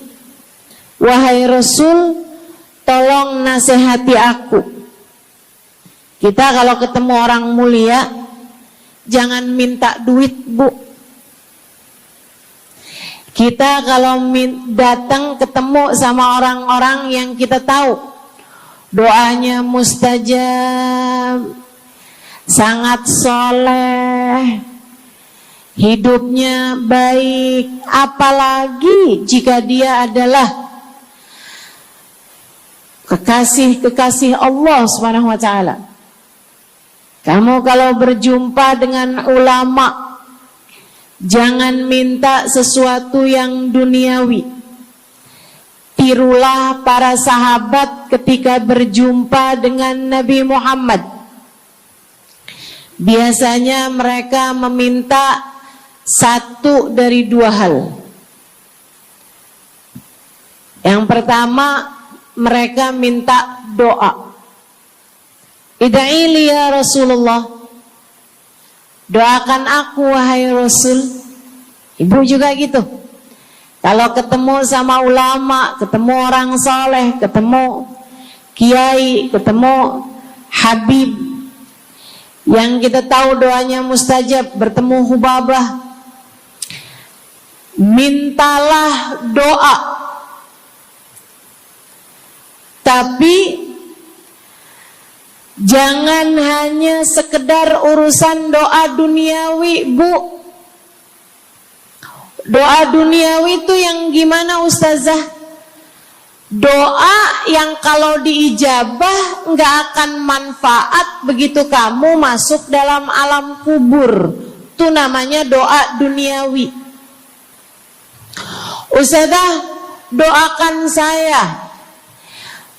wahai Rasul tolong nasihati aku. Kita kalau ketemu orang mulia jangan minta duit, Bu. Kita kalau datang ketemu sama orang-orang yang kita tahu doanya mustajab, sangat soleh, hidupnya baik, apalagi jika dia adalah kekasih-kekasih Allah Subhanahu wa taala. Kamu kalau berjumpa dengan ulama, jangan minta sesuatu yang duniawi. Tirulah para sahabat ketika berjumpa dengan Nabi Muhammad. Biasanya mereka meminta satu dari dua hal. Yang pertama, mereka minta doa. Ida'ili ya Rasulullah, doakan aku wahai Rasul. Ibu juga gitu. Kalau ketemu sama ulama, ketemu orang soleh, ketemu kiai, ketemu habib yang kita tahu doanya mustajab, bertemu hubabah, mintalah doa. Tapi jangan hanya sekedar urusan doa duniawi, Bu. Doa duniawi itu yang gimana, Ustazah? Doa yang kalau diijabah nggak akan manfaat begitu kamu masuk dalam alam kubur. Itu namanya doa duniawi. Ustazah, doakan saya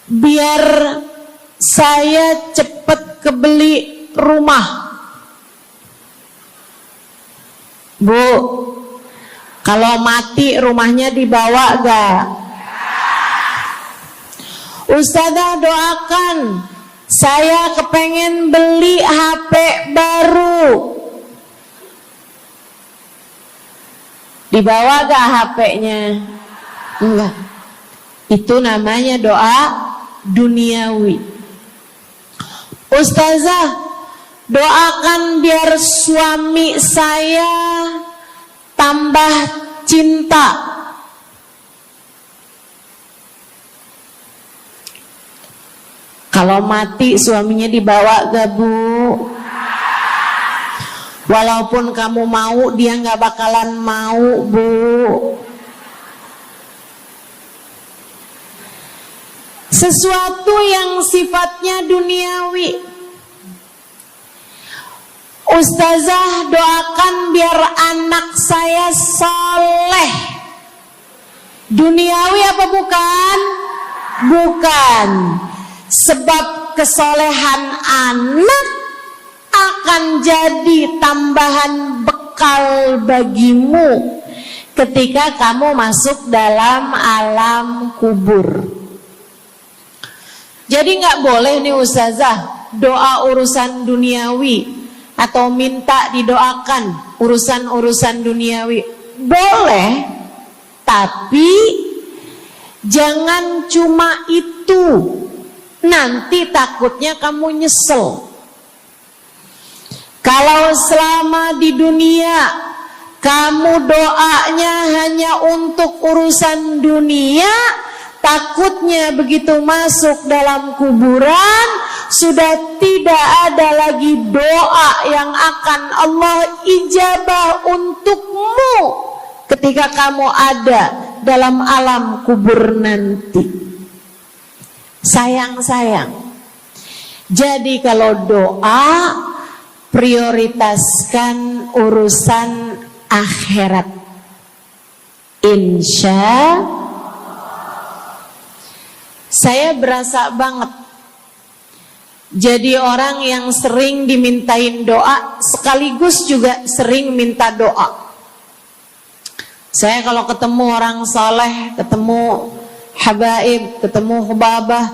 biar saya cepat kebeli rumah. Bu, kalau mati rumahnya dibawa gak? Ustazah, doakan saya kepengen beli HP baru. Dibawa gak HP-nya? Enggak. Itu namanya doa duniawi. Ustazah, Doakan biar suami saya tambah cinta. Kalau mati suaminya dibawa gak Bu? Walaupun kamu mau, dia gak bakalan mau Bu. Sesuatu yang sifatnya duniawi. Ustazah, doakan biar anak saya soleh. Duniawi apa bukan? Bukan. Sebab kesolehan anak akan jadi tambahan bekal bagimu ketika kamu masuk dalam alam kubur. Jadi nggak boleh nih Ustazah doa urusan duniawi atau minta didoakan urusan-urusan duniawi. Boleh, tapi jangan cuma itu. Nanti takutnya kamu nyesel. Kalau selama di dunia kamu doanya hanya untuk urusan dunia, takutnya begitu masuk dalam kuburan sudah tidak ada lagi doa yang akan Allah ijabah untukmu ketika kamu ada dalam alam kubur nanti. Sayang. Jadi kalau doa, prioritaskan urusan akhirat. Insya saya berasa banget jadi orang yang sering dimintain doa sekaligus juga sering minta doa. Saya kalau ketemu orang soleh, ketemu habaib, ketemu hubabah,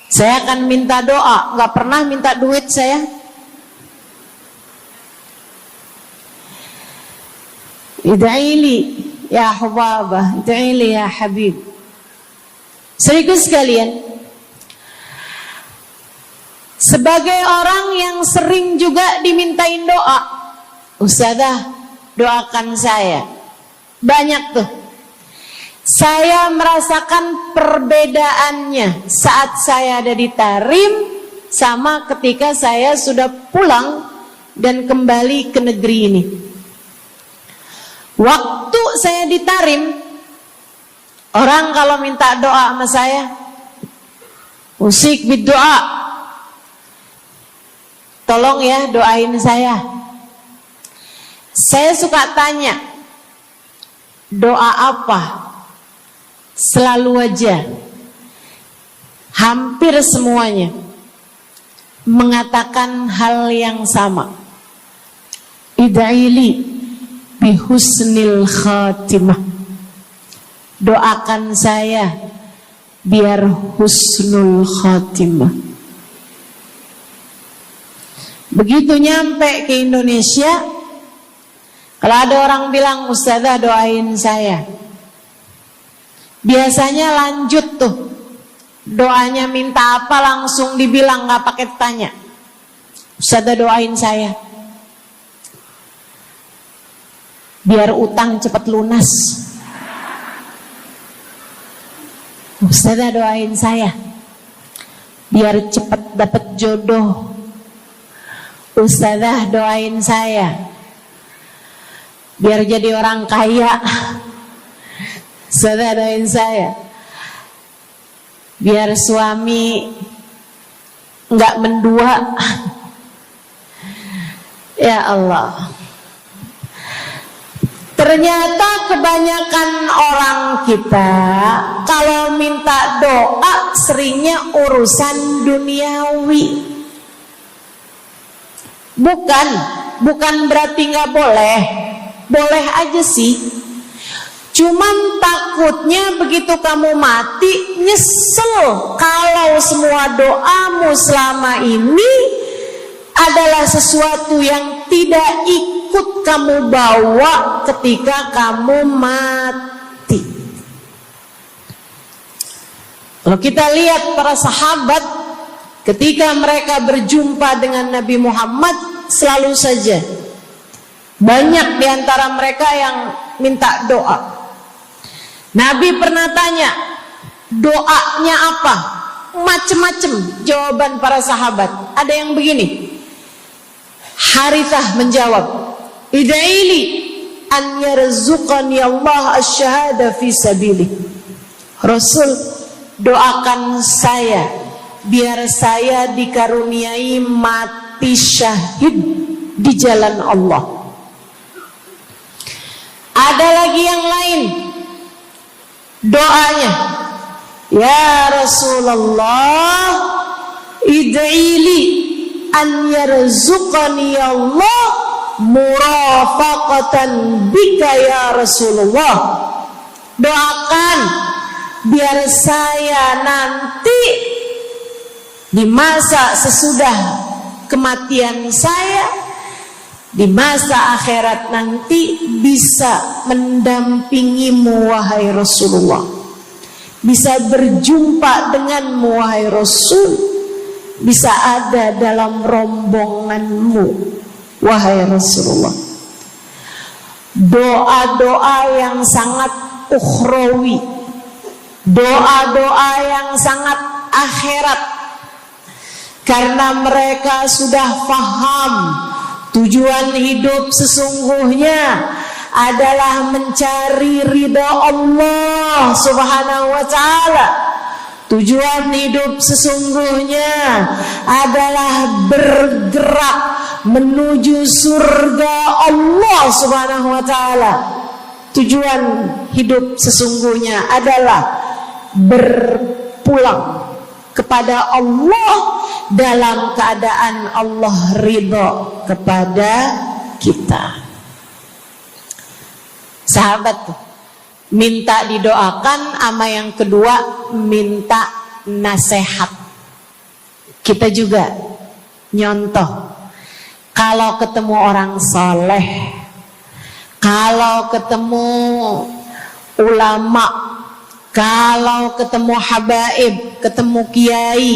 saya akan minta doa, nggak pernah minta duit saya. Ida'ili ya hubabah, ida'ili ya habib. Serius sekalian, sebagai orang yang sering juga dimintain doa, Ustazah doakan saya. Banyak tuh. Saya merasakan perbedaannya saat saya ada di Tarim sama ketika saya sudah pulang dan kembali ke negeri ini. Waktu saya di Tarim, orang kalau minta doa sama saya, usik berdoa, tolong ya doain saya. Saya suka tanya, doa apa? Selalu aja, hampir semuanya mengatakan hal yang sama. Ida'ili bihusnil khatimah. Doakan saya biar husnul khatimah. Begitu nyampe ke Indonesia, kalau ada orang bilang Ustazah doain saya, biasanya lanjut tuh doanya, minta apa langsung dibilang, nggak pakai tanya. Ustazah doain saya biar utang cepat lunas. Ustazah doain saya biar cepat dapat jodoh. Ustazah doain saya biar jadi orang kaya. Ustazah doain saya biar suami nggak mendua. Ya Allah, ternyata kebanyakan orang kita kalau minta doa seringnya urusan duniawi. Bukan berarti nggak boleh, boleh aja sih. Cuman takutnya begitu kamu mati nyesel kalau semua doamu selama ini adalah sesuatu yang tidak ikut kamu bawa ketika kamu mati. Kalau kita lihat para sahabat, ketika mereka berjumpa dengan Nabi Muhammad, selalu saja banyak di antara mereka yang minta doa. Nabi pernah tanya, doanya apa? Macem-macem jawaban para sahabat. Ada yang begini, Harithah menjawab, ida'ili an yarzuqani Allah asyhada fi sabilih. Rasul, doakan saya biar saya dikaruniai mati syahid di jalan Allah. Ada lagi yang lain doanya, ya Rasulullah, id'ili an yarzuqani Allah murafaqatan bika ya Rasulullah. Doakan biar saya nanti di masa sesudah kematian saya, di masa akhirat nanti bisa mendampingimu wahai Rasulullah, bisa berjumpa denganmu wahai Rasul, bisa ada dalam rombonganmu wahai Rasulullah. Doa-doa yang sangat ukhrawi, doa-doa yang sangat akhirat, karena mereka sudah faham tujuan hidup sesungguhnya adalah mencari ridha Allah Subhanahu wa ta'ala. Tujuan hidup sesungguhnya adalah bergerak menuju surga Allah Subhanahu wa ta'ala. Tujuan hidup sesungguhnya adalah berpulang kepada Allah dalam keadaan Allah ridha kepada kita. Sahabat tuh minta didoakan, sama yang kedua minta nasihat. Kita juga nyontoh, kalau ketemu orang soleh, kalau ketemu ulama, kalau ketemu habaib, ketemu kiai,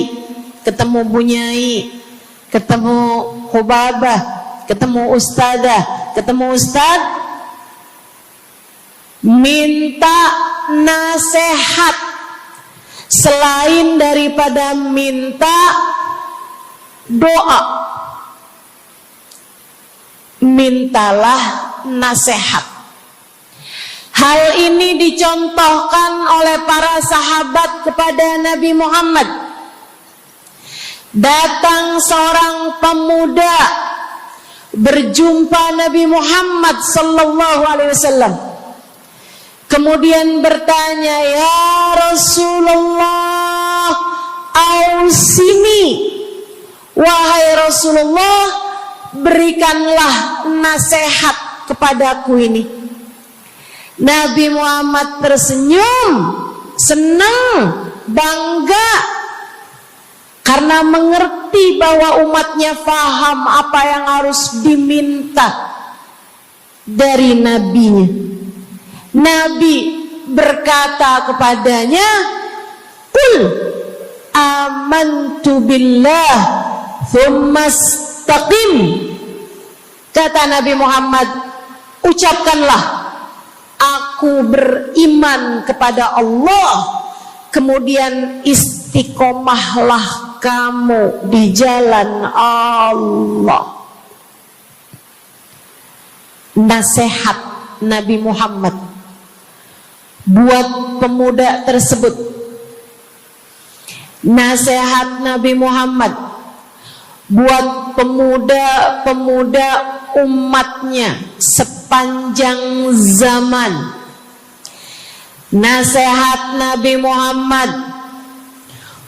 ketemu bunyai, ketemu hubabah, ketemu ustadzah, ketemu ustadz, minta nasihat. Selain daripada minta doa, mintalah nasihat. Hal ini dicontohkan oleh para sahabat kepada Nabi Muhammad. Datang seorang pemuda berjumpa Nabi Muhammad sallallahu alaihi wasallam. Kemudian bertanya, ya Rasulullah, ausini, wahai Rasulullah, berikanlah nasihat kepadaku ini. Nabi Muhammad tersenyum, senang, bangga, karena mengerti bahwa umatnya faham apa yang harus diminta dari nabinya. Nabi berkata kepadanya, qul amantu billah thumma istaqim. Kata Nabi Muhammad, ucapkanlah, aku beriman kepada Allah, kemudian istiqomahlah kamu di jalan Allah. Nasihat Nabi Muhammad buat pemuda tersebut, nasihat Nabi Muhammad buat pemuda-pemuda umatnya sepanjang zaman. Nasihat Nabi Muhammad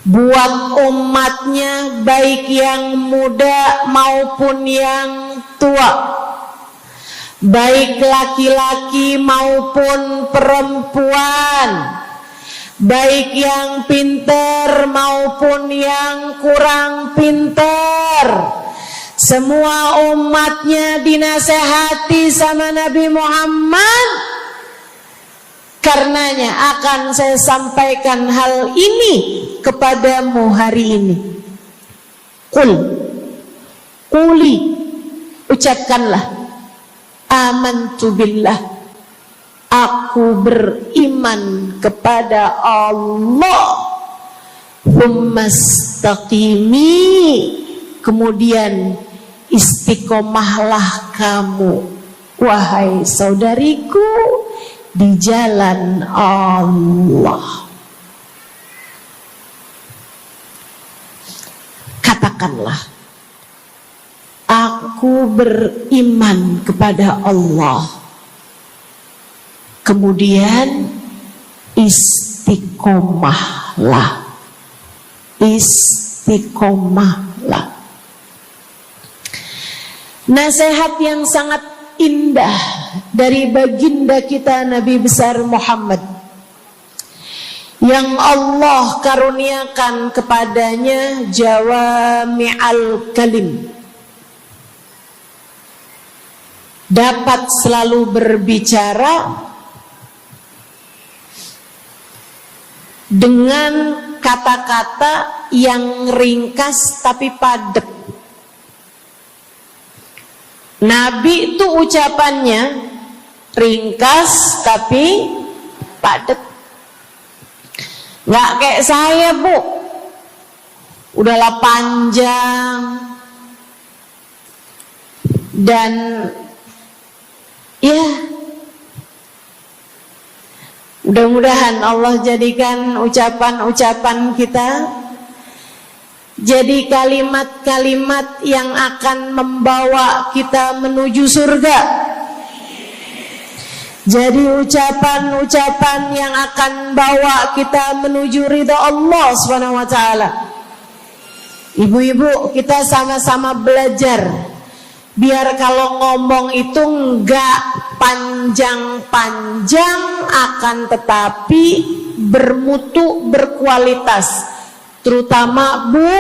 buat umatnya, baik yang muda maupun yang tua, baik laki-laki maupun perempuan, baik yang pintar maupun yang kurang pintar. Semua umatnya dinasehati sama Nabi Muhammad. Karenanya akan saya sampaikan hal ini kepadamu hari ini. Quli, ucapkanlah, amantu billah, aku beriman kepada Allah. Tsumastaqimi, kemudian istiqomahlah kamu, wahai saudariku, di jalan Allah. Katakanlah, aku beriman kepada Allah, kemudian istiqomahlah. Nasihat yang sangat indah dari baginda kita Nabi besar Muhammad, yang Allah karuniakan kepadanya jawami'al kalim, dapat selalu berbicara dengan kata-kata yang ringkas tapi padat. Nabi itu ucapannya ringkas tapi padat. Nggak kayak saya, Bu, udahlah panjang dan ya, mudah-mudahan Allah jadikan ucapan-ucapan kita jadi kalimat-kalimat yang akan membawa kita menuju surga. Jadi ucapan-ucapan yang akan bawa kita menuju ridha Allah Subhanahu wa taala. Ibu-ibu, kita sama-sama belajar biar kalau ngomong itu enggak panjang-panjang, akan tetapi bermutu, berkualitas. Terutama Bu,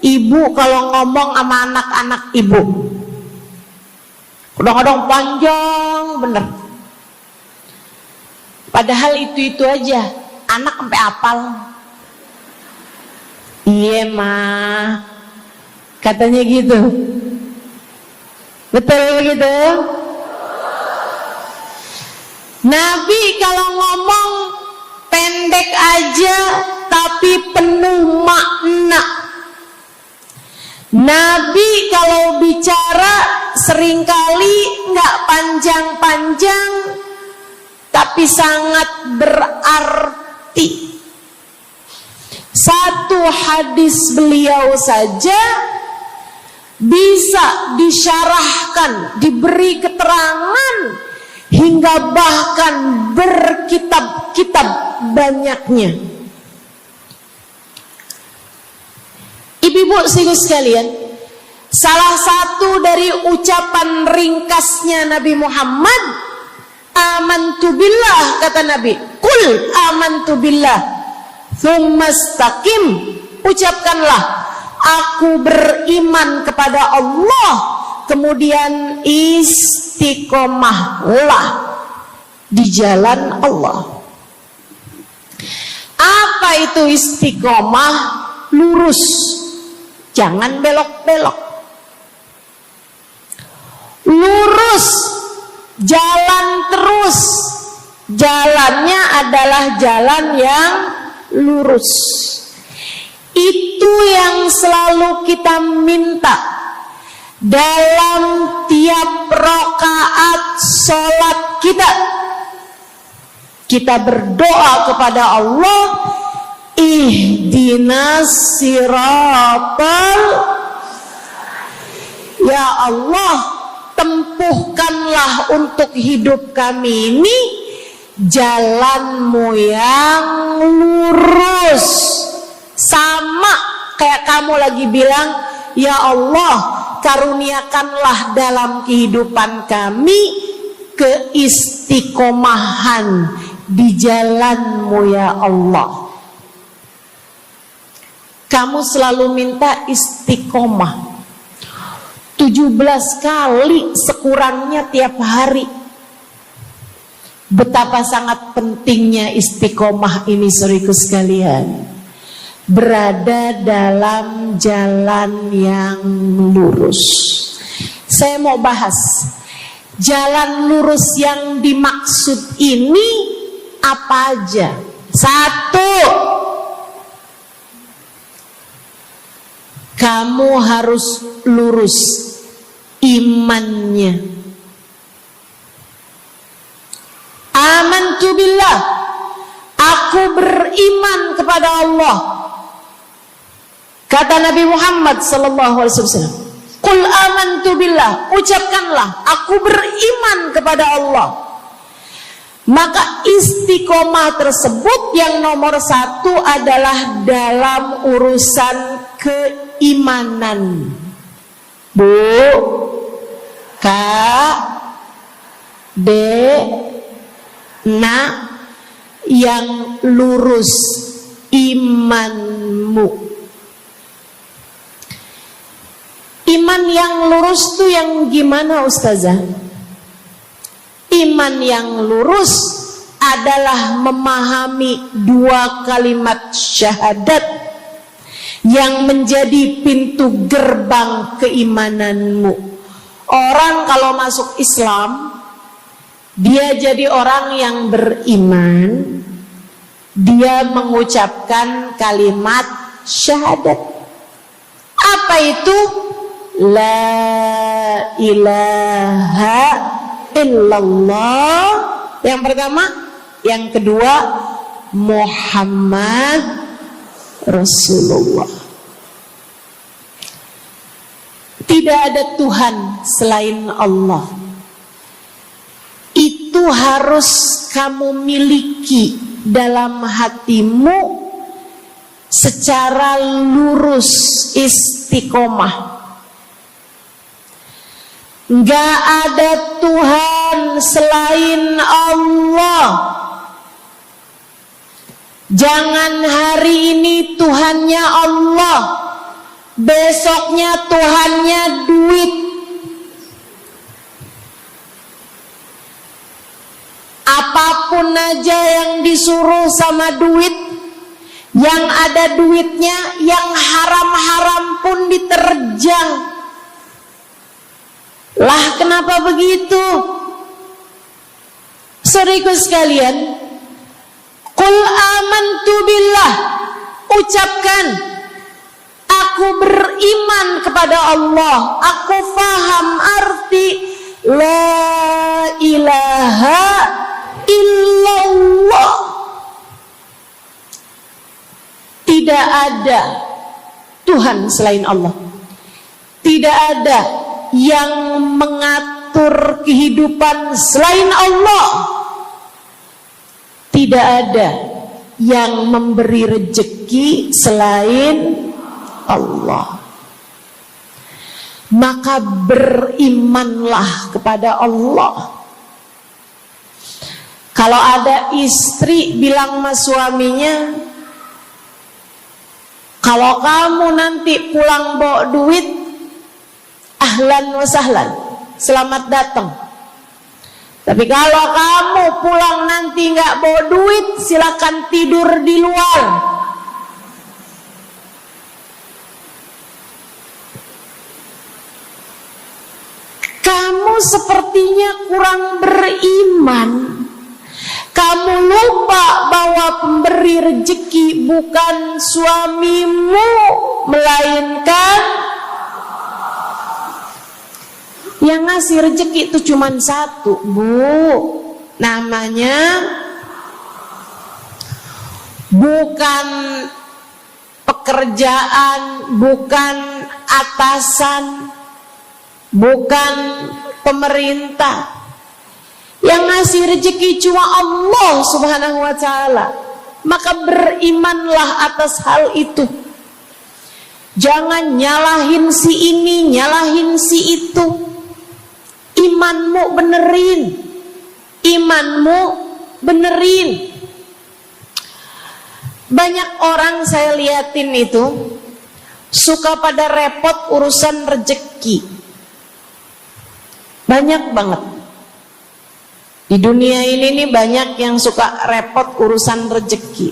ibu kalau ngomong sama anak-anak ibu, kadang-kadang panjang bener. Padahal itu aja, anak sampai hafal. Iya mah, katanya gitu. Betul gitu? Nabi kalau ngomong pendek aja tapi penuh makna. Nabi kalau bicara seringkali nggak panjang-panjang tapi sangat berarti. Satu hadis beliau saja bisa disyarahkan, diberi keterangan, hingga bahkan berkitab-kitab banyaknya. Ibu-ibu sekalian sekalian, salah satu dari ucapan ringkasnya Nabi Muhammad, amantu billah, kata Nabi, qul amantu billah, tsumastaqim, ucapkanlah, aku beriman kepada Allah, kemudian istiqomahlah di jalan Allah. Apa itu istiqomah? Lurus, jangan belok-belok. Lurus, jalan terus. Jalannya adalah jalan yang lurus. Itu yang selalu kita minta dalam tiap rakaat sholat kita. Kita berdoa kepada Allah, ihdinas siratal, ya Allah, tempuhkanlah untuk hidup kami ini jalanmu yang lurus. Sama kayak kamu lagi bilang, ya Allah, karuniakanlah dalam kehidupan kami keistiqomahan di jalanmu ya Allah. Kamu selalu minta istiqomah 17 kali sekurangnya tiap hari. Betapa sangat pentingnya istiqomah ini, saudaraku sekalian. berada dalam jalan yang lurus. Saya mau bahas jalan lurus yang dimaksud ini apa aja. 1, kamu harus lurus imannya. Amantu billah, aku beriman kepada Allah. Kata Nabi Muhammad sallallahu alaihi wasallam, "Qul amantu billah," ucapkanlah, aku beriman kepada Allah. Maka istiqomah tersebut yang nomor 1 adalah dalam urusan keimanan. Bu, Kak, Dek, Nak, yang lurus imanmu. Iman yang lurus tuh yang gimana, Ustazah? Iman yang lurus adalah memahami 2 kalimat syahadat yang menjadi pintu gerbang keimananmu. Orang kalau masuk Islam, dia jadi orang yang beriman, dia mengucapkan kalimat syahadat. Apa itu? La ilaha illallah. Yang pertama. Yang kedua, Muhammad Rasulullah. Tidak ada Tuhan selain Allah. Itu harus kamu miliki dalam hatimu secara lurus, istiqomah. Gak ada Tuhan selain Allah. Jangan hari ini Tuhannya Allah, besoknya Tuhannya duit. Apapun aja yang disuruh sama duit, yang ada duitnya, yang haram-haram pun diterjang. Lah kenapa begitu? Saudaraku sekalian, qul amantu billah, ucapkan, aku beriman kepada Allah, aku faham arti la ilaha illallah. Tidak ada Tuhan selain Allah. Tidak ada yang mengatur kehidupan selain Allah. Tidak ada yang memberi rezeki selain Allah. Maka berimanlah kepada Allah. Kalau ada istri bilang sama suaminya, kalau kamu nanti pulang bawa duit, ahlan wa sahlan, selamat datang. Tapi kalau kamu pulang nanti nggak bawa duit, silakan tidur di luar. Kamu sepertinya kurang beriman. Kamu lupa bahwa pemberi rezeki bukan suamimu, melainkan yang ngasih rezeki itu cuma satu, Bu. Namanya bukan pekerjaan, bukan atasan, bukan pemerintah. Yang ngasih rezeki cuma Allah Subhanahu wa ta'ala. Maka berimanlah atas hal itu. Jangan nyalahin si ini, nyalahin si itu. Imanmu benerin. Imanmu benerin. Banyak orang saya liatin itu suka pada repot urusan rezeki. Banyak banget. Di dunia ini nih banyak yang suka repot urusan rezeki.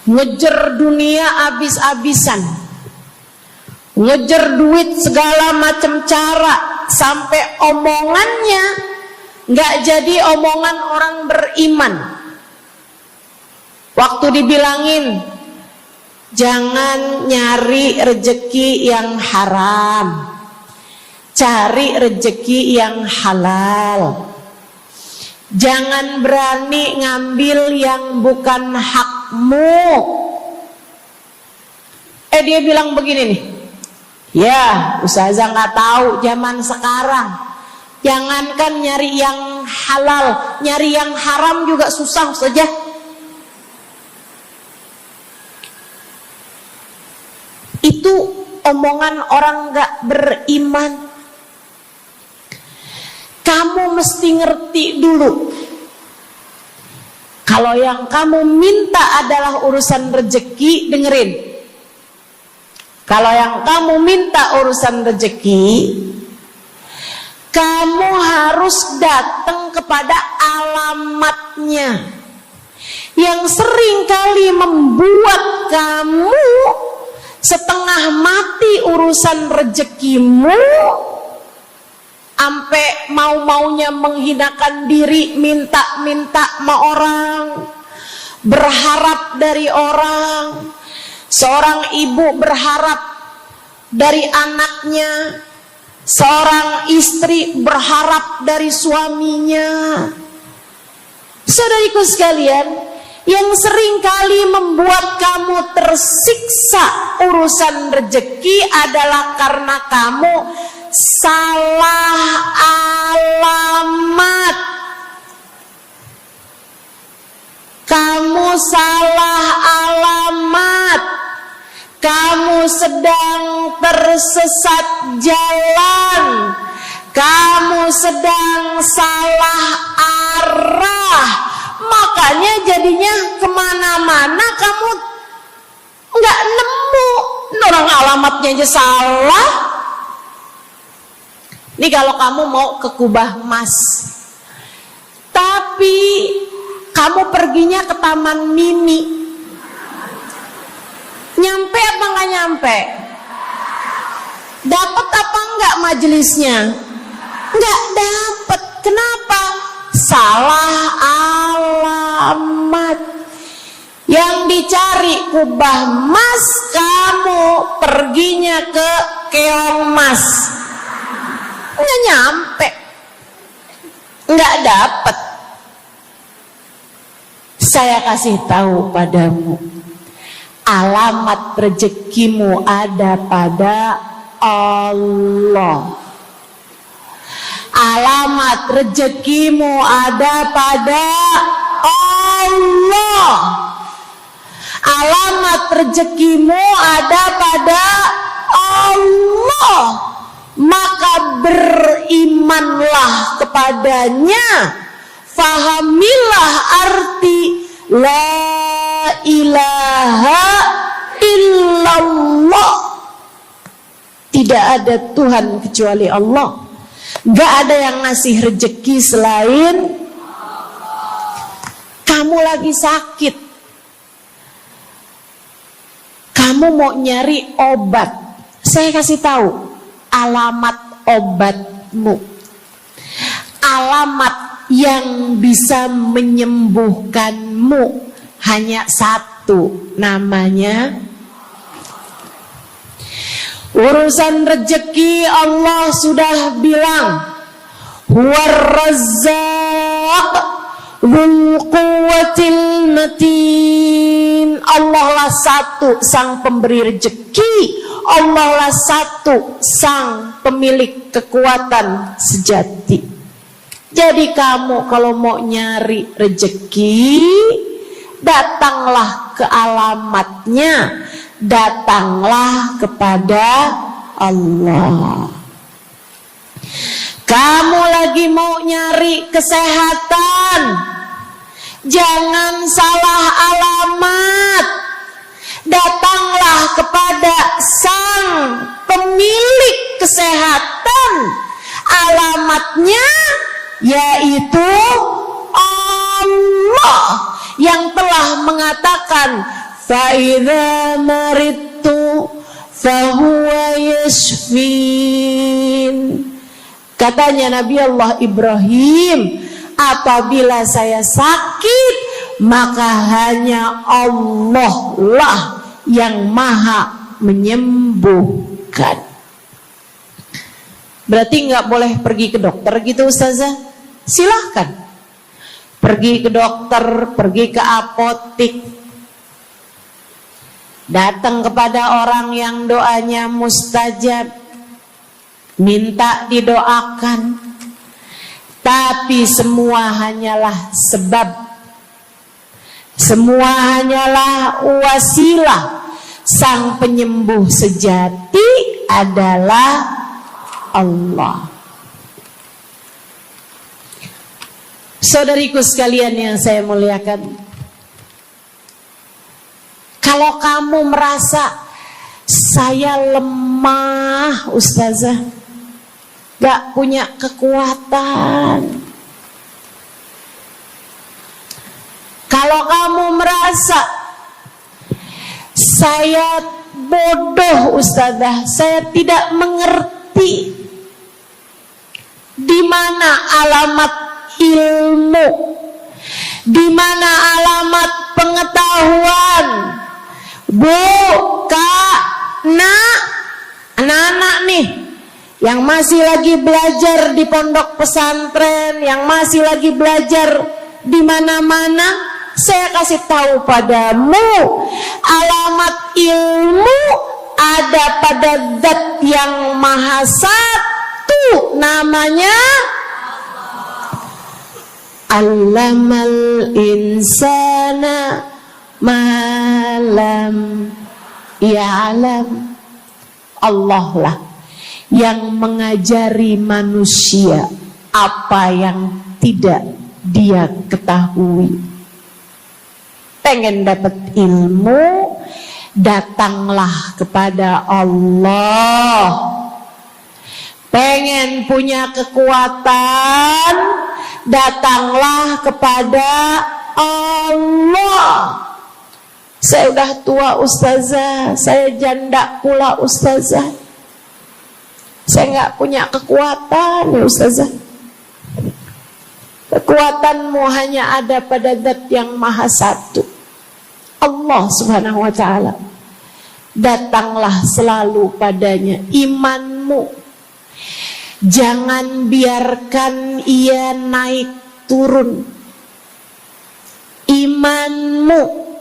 ngejar dunia abis-abisan, ngejar duit segala macam cara, sampai omongannya nggak jadi omongan orang beriman. Waktu dibilangin jangan nyari rejeki yang haram, cari rejeki yang halal. Jangan berani ngambil yang bukan hakmu. Dia bilang begini nih, ya ustazah nggak tahu zaman sekarang, jangankan nyari yang halal, nyari yang haram juga susah saja. Itu omongan orang nggak beriman. Kamu mesti ngerti dulu, kalau yang kamu minta adalah urusan rezeki, dengerin. Kalau yang kamu minta urusan rezeki, kamu harus datang kepada alamatnya, yang sering kali membuat kamu setengah mati urusan rezekimu, sampai mau-maunya menghinakan diri, minta-minta sama orang, berharap dari orang. Seorang ibu berharap dari anaknya, seorang istri berharap dari suaminya. Saudariku sekalian, yang sering kali membuat kamu tersiksa urusan rezeki adalah karena kamu salah alamat. Kamu salah alamat. Kamu sedang tersesat jalan. Kamu sedang salah arah. Makanya jadinya kemana-mana kamu nggak nemu. Orang alamatnya aja salah. Ini kalau kamu mau ke Kubah Mas, tapi kamu perginya ke Taman Mini, nyampe apa nggak nyampe? Dapat apa nggak majelisnya? Nggak dapat. Kenapa? Salah alamat. Yang dicari Kubah Mas, kamu perginya ke Keong Mas. Nggak nyampe, nggak dapat. Saya kasih tahu padamu, alamat rezekimu ada pada Allah. Alamat rezekimu ada pada Allah. Alamat rezekimu ada pada Allah. Maka berimanlah kepadanya, fahamilah arti la ilaha illallah. Tidak ada Tuhan kecuali Allah. Gak ada yang ngasih rezeki selain kamu. Lagi sakit, kamu mau nyari obat, saya kasih tahu alamat obatmu. Alamat yang bisa menyembuhkanmu hanya satu, namanya urusan rezeki. Allah sudah bilang, huwar razzaq dzul quwwatil matin. Allah lah satu sang pemberi rezeki. Allah lah satu sang pemilik kekuatan sejati. Jadi kamu kalau mau nyari rezeki, datanglah ke alamatnya, datanglah kepada Allah. Kamu lagi mau nyari kesehatan, jangan salah alamat. Datanglah kepada sang pemilik kesehatan. Alamatnya yaitu Allah yang telah mengatakan, fa idza maridtu fa huwa yashfin. Katanya Nabi Allah Ibrahim, apabila saya sakit, maka hanya Allah lah yang maha menyembuhkan. Berarti nggak boleh pergi ke dokter gitu Ustazah? Silahkan pergi ke dokter, pergi ke apotik, datang kepada orang yang doanya mustajab, minta didoakan. Tapi semua hanyalah sebab, semua hanyalah wasilah. Sang penyembuh sejati adalah Allah. Saudariku sekalian yang saya muliakan, kalau kamu merasa saya lemah Ustazah, gak punya kekuatan, kalau kamu merasa saya bodoh Ustazah, saya tidak mengerti di mana alamat ilmu, di mana alamat pengetahuan. Bu, Kak, Nak, anak-anak nih yang masih lagi belajar di pondok pesantren, yang masih lagi belajar di mana-mana, saya kasih tahu padamu, alamat ilmu ada pada Zat yang Maha Satu, namanya Allamal insana malam ya'lam. Allah lah yang mengajari manusia apa yang tidak dia ketahui. Pengen dapat ilmu, datanglah kepada Allah. Pengen punya kekuatan, datanglah kepada Allah. Saya udah tua Ustazah, saya janda pula Ustazah, saya nggak punya kekuatan ya Ustazah. Kekuatanmu hanya ada pada Zat yang Maha Satu, Allah Subhanahu wa Ta'ala. Datanglah selalu padanya. Imanmu jangan biarkan ia naik turun. Imanmu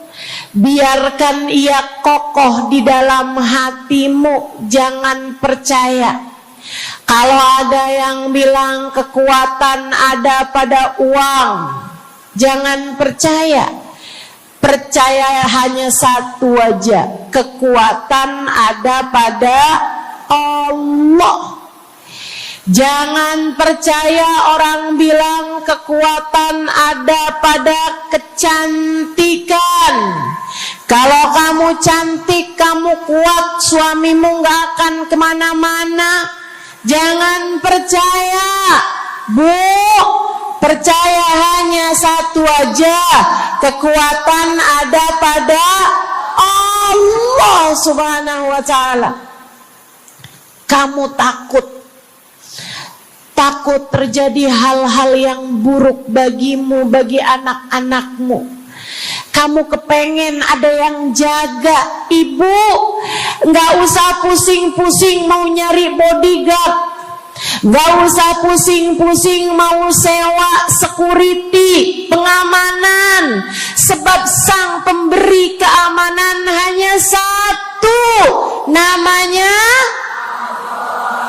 biarkan ia kokoh di dalam hatimu. Jangan percaya kalau ada yang bilang kekuatan ada pada uang. Jangan percaya. Percaya hanya satu aja, kekuatan ada pada Allah. Jangan percaya orang bilang kekuatan ada pada kecantikan. Kalau kamu cantik, kamu kuat, suamimu gak akan kemana-mana. Jangan percaya, Bu. Percaya hanya satu aja, kekuatan ada pada Allah Subhanahu wa Ta'ala. Kamu takut terjadi hal-hal yang buruk bagimu, bagi anak-anakmu. Kamu kepengen ada yang jaga. Ibu, gak usah pusing-pusing mau nyari bodyguard, gak usah pusing-pusing mau sewa security, pengamanan. Sebab sang pemberi keamanan hanya satu, namanya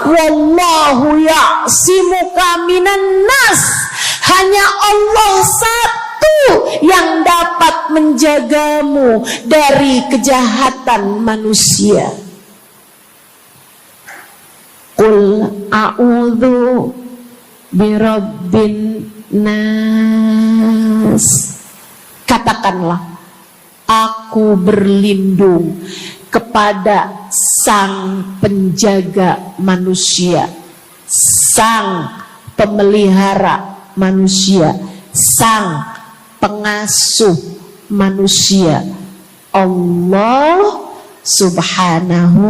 Wallahu ya'simuka minan nas. Hanya Allah satu yang dapat menjagamu dari kejahatan manusia. Qul a'udzu birabbin nas. Katakanlah, aku berlindung kepada sang penjaga manusia, sang pemelihara manusia, sang pengasuh manusia, Allah Subhanahu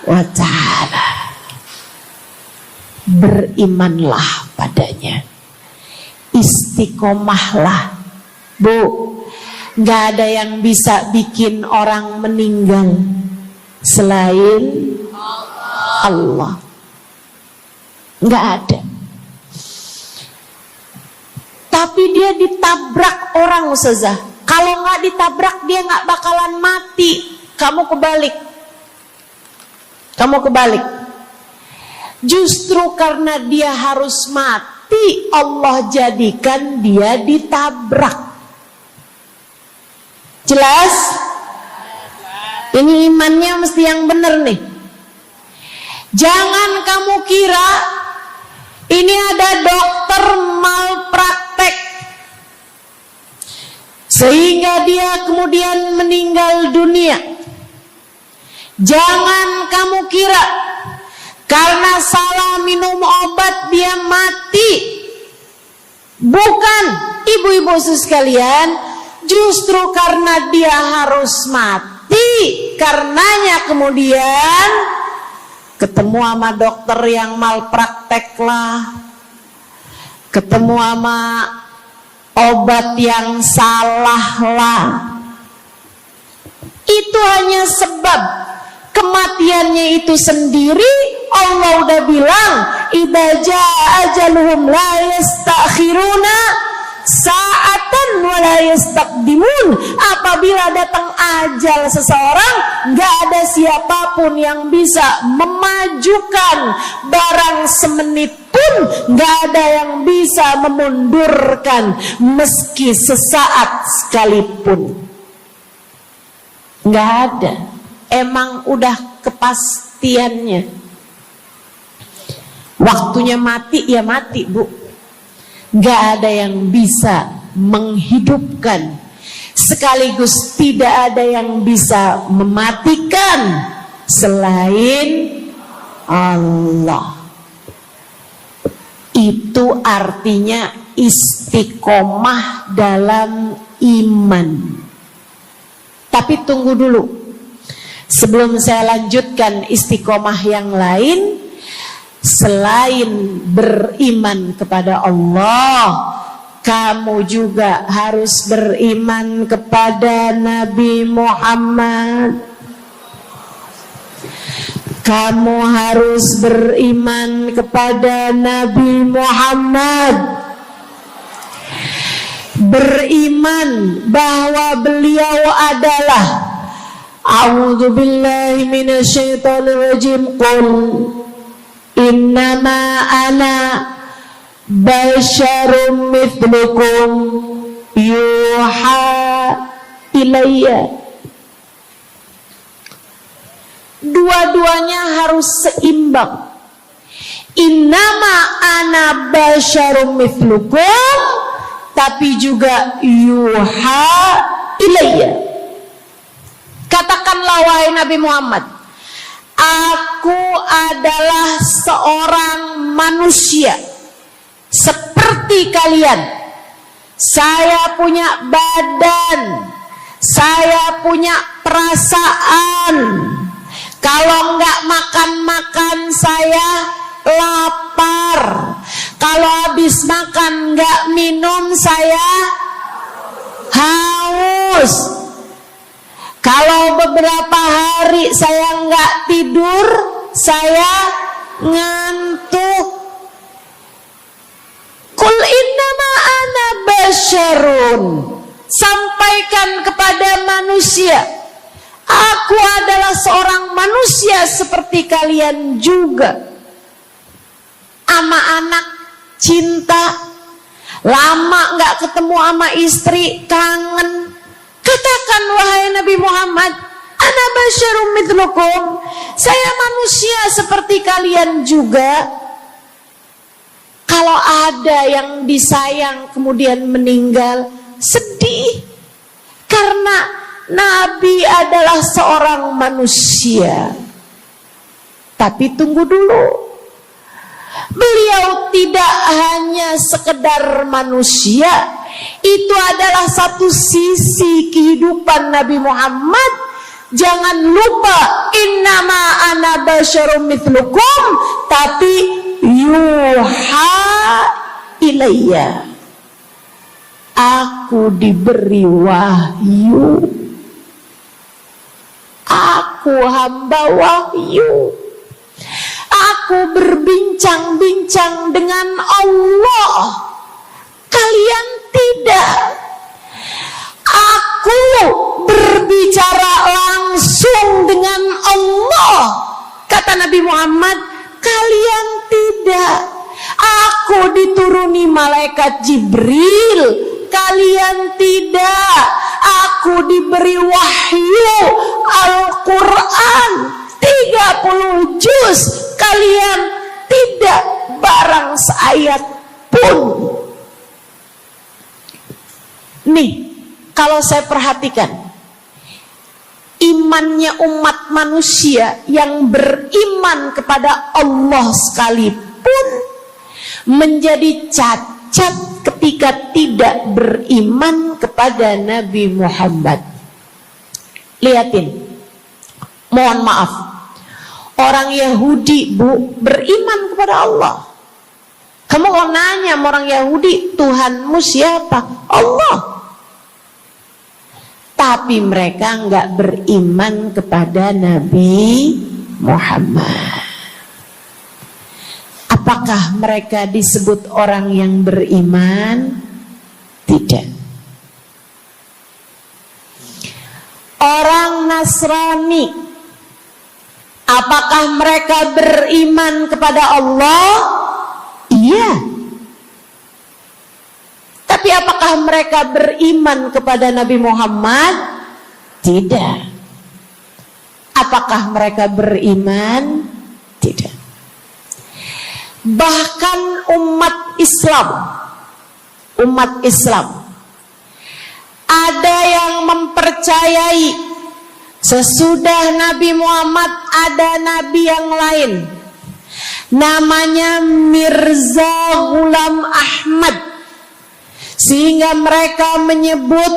wa ta'ala. Berimanlah padanya, istiqomahlah. Bu, gak ada yang bisa bikin orang meninggal selain Allah. Gak ada. Tapi dia ditabrak orang, Ustazah. Kalau gak ditabrak dia gak bakalan mati. Kamu kebalik. Justru karena dia harus mati, Allah jadikan dia ditabrak. Jelas? Ini imannya mesti yang benar nih. Jangan kamu kira ini ada dokter malpraktek sehingga dia kemudian meninggal dunia. Jangan kamu kira karena salah minum obat dia mati. Bukan, ibu-ibu sekalian, justru karena dia harus mati, karenanya kemudian ketemu sama dokter yang malpraktek lah, ketemu sama obat yang salah lah. Itu hanya sebab kematiannya itu sendiri. Allah udah bilang, idza jaa ajaluhum la yastakhiruna sa'atan wa la yastaqdimun. Apabila datang ajal seseorang, gak ada siapapun yang bisa memajukan barang semenit pun, gak ada yang bisa memundurkan meski sesaat sekalipun. Gak ada. Emang udah kepastiannya. Waktunya mati ya mati, Bu. Gak ada yang bisa menghidupkan, sekaligus tidak ada yang bisa mematikan selain Allah. Itu artinya istiqomah dalam iman. Tapi tunggu dulu, sebelum saya lanjutkan istiqomah yang lain. Selain beriman kepada Allah, kamu juga harus beriman kepada Nabi Muhammad. Kamu harus beriman kepada Nabi Muhammad. Beriman bahwa beliau adalah, a'udzubillahi minasyaitonirrajim, qul innama ana basyarum mithlukum yuha ilayya. Dua-duanya harus seimbang. Innama ana basyarum mithlukum, tapi juga yuha ilayya. Katakanlah wahai Nabi Muhammad, aku adalah seorang manusia seperti kalian. Saya punya badan, saya punya perasaan. Kalau nggak makan-makan saya lapar. Kalau habis makan nggak minum saya haus. Kalau beberapa hari saya nggak tidur, saya ngantuk. Qul innama ana basyarun. Sampaikan kepada manusia, aku adalah seorang manusia seperti kalian juga. Ama anak cinta, lama nggak ketemu sama istri, kangen. Katakan wahai Nabi Muhammad, ana basyarum mithlukum, saya manusia seperti kalian juga. Kalau ada yang disayang kemudian meninggal, sedih. Karena Nabi adalah seorang manusia. Tapi tunggu dulu, beliau tidak hanya sekedar manusia, Itu adalah satu sisi kehidupan Nabi Muhammad. Jangan lupa, innama ana basyarum mithlukum, tapi yuha ilayya, aku diberi wahyu, aku hamba wahyu, aku berbincang-bincang dengan Allah, kalian tidak. Aku berbicara langsung dengan Allah, kata Nabi Muhammad, kalian tidak. Aku dituruni malaikat Jibril, kalian tidak. Aku diberi wahyu Al-Quran 30 juz, kalian tidak barang seayat pun. Nih, kalau saya perhatikan, imannya umat manusia yang beriman kepada Allah sekalipun menjadi cacat ketika tidak beriman kepada Nabi Muhammad. Lihatin, mohon maaf, orang Yahudi beriman kepada Allah. Kamu kalau nanya sama orang Yahudi, Tuhanmu siapa? Allah. Tapi mereka enggak beriman kepada Nabi Muhammad. Apakah mereka disebut orang yang beriman? Tidak. Orang Nasrani, apakah mereka beriman kepada Allah? Iya. Tapi apakah mereka beriman kepada Nabi Muhammad? Tidak. Apakah mereka beriman? Tidak. Bahkan umat Islam ada yang mempercayai sesudah Nabi Muhammad ada nabi yang lain, namanya Mirza Ghulam Ahmad, sehingga mereka menyebut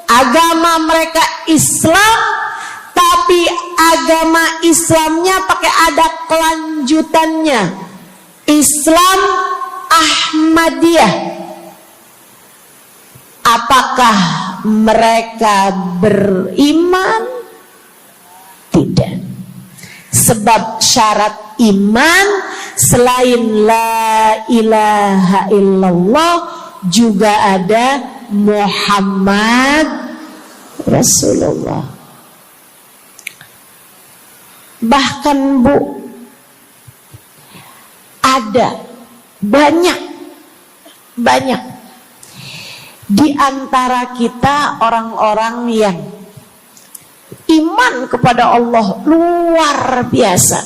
agama mereka Islam, tapi agama Islamnya pakai ada kelanjutannya, Islam Ahmadiyah. Apakah mereka beriman? Tidak. Sebab syarat iman selain la ilaha illallah juga ada Muhammad Rasulullah. Bahkan Bu, ada banyak di antara kita orang-orang yang iman kepada Allah luar biasa,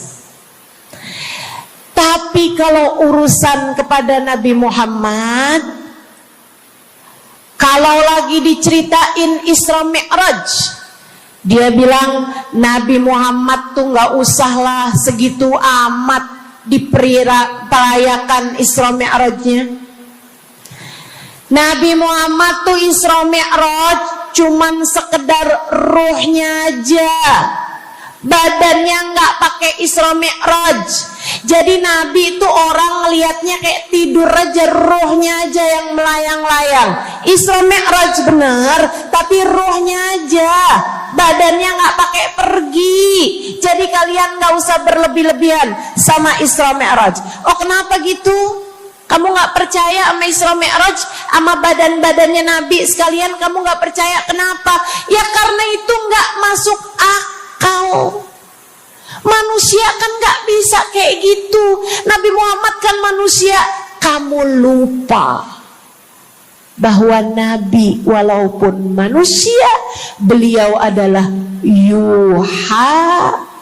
tapi kalau urusan kepada Nabi Muhammad, kalau lagi diceritain Isra Mi'raj, dia bilang Nabi Muhammad tuh gak usahlah segitu amat diperayakan Isra Mi'rajnya. Nabi Muhammad tuh Isra Mi'raj cuman sekedar ruhnya aja, badannya nggak pakai Isra Mi'raj. Jadi Nabi itu orang ngelihatnya kayak tidur aja, ruhnya aja yang melayang-layang. Isra Mi'raj bener, tapi ruhnya aja, badannya nggak pakai pergi. Jadi kalian nggak usah berlebih-lebihan sama Isra Mi'raj. Oh kenapa gitu? Kamu gak percaya sama Isra Mi'raj, sama badan-badannya Nabi sekalian, kamu gak percaya, kenapa? Ya karena itu gak masuk akal. Manusia kan gak bisa kayak gitu. Nabi Muhammad kan manusia. Kamu lupa bahwa Nabi walaupun manusia, beliau adalah yuha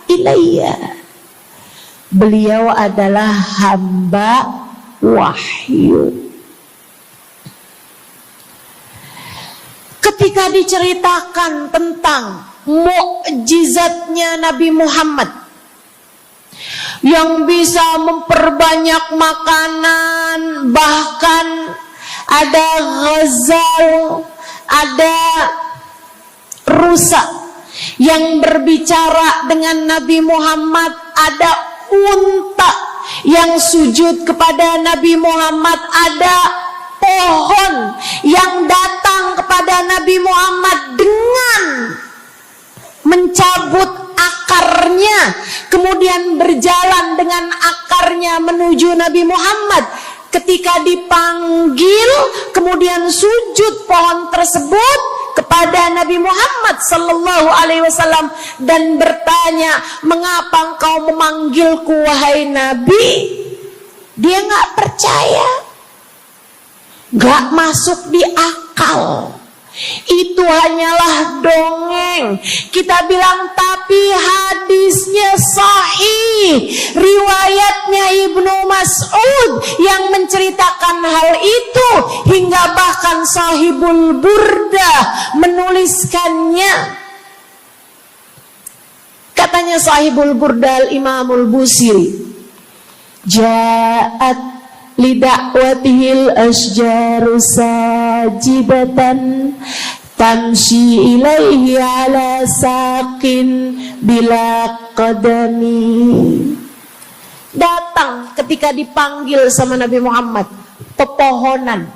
ilayya. Beliau adalah hamba wahyu. Ketika diceritakan tentang mukjizatnya Nabi Muhammad yang bisa memperbanyak makanan, bahkan ada ghazal, ada rusa yang berbicara dengan Nabi Muhammad, ada unta yang sujud kepada Nabi Muhammad, ada pohon yang datang kepada Nabi Muhammad dengan mencabut akarnya, kemudian berjalan dengan akarnya menuju Nabi Muhammad. Ketika dipanggil, kemudian sujud pohon tersebut kepada Nabi Muhammad sallallahu alaihi wasallam dan bertanya, "Mengapa engkau memanggilku wahai Nabi?" Dia nggak percaya, nggak masuk di akal. Itu hanyalah dongeng. Kita bilang tapi hadisnya sahih. Riwayatnya Ibnu Mas'ud yang menceritakan hal itu, hingga bahkan Sahibul Burdah menuliskannya. Katanya Sahibul Burdah Imamul Busiri, ja'at lidakwatihil asjaru sajibatan tamshi ilaihi ala saqin bila qadami. Datang ketika dipanggil sama Nabi Muhammad pepohonan.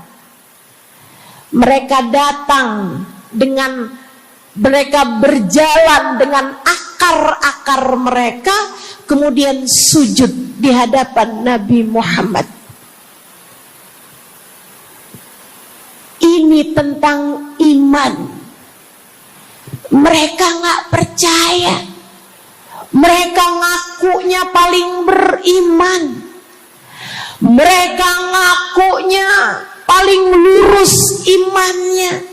Mereka datang dengan, mereka berjalan dengan akar-akar mereka, kemudian sujud di hadapan Nabi Muhammad. Ini tentang iman. Mereka nggak percaya. Mereka ngakunya paling beriman. Mereka ngakunya paling lurus imannya.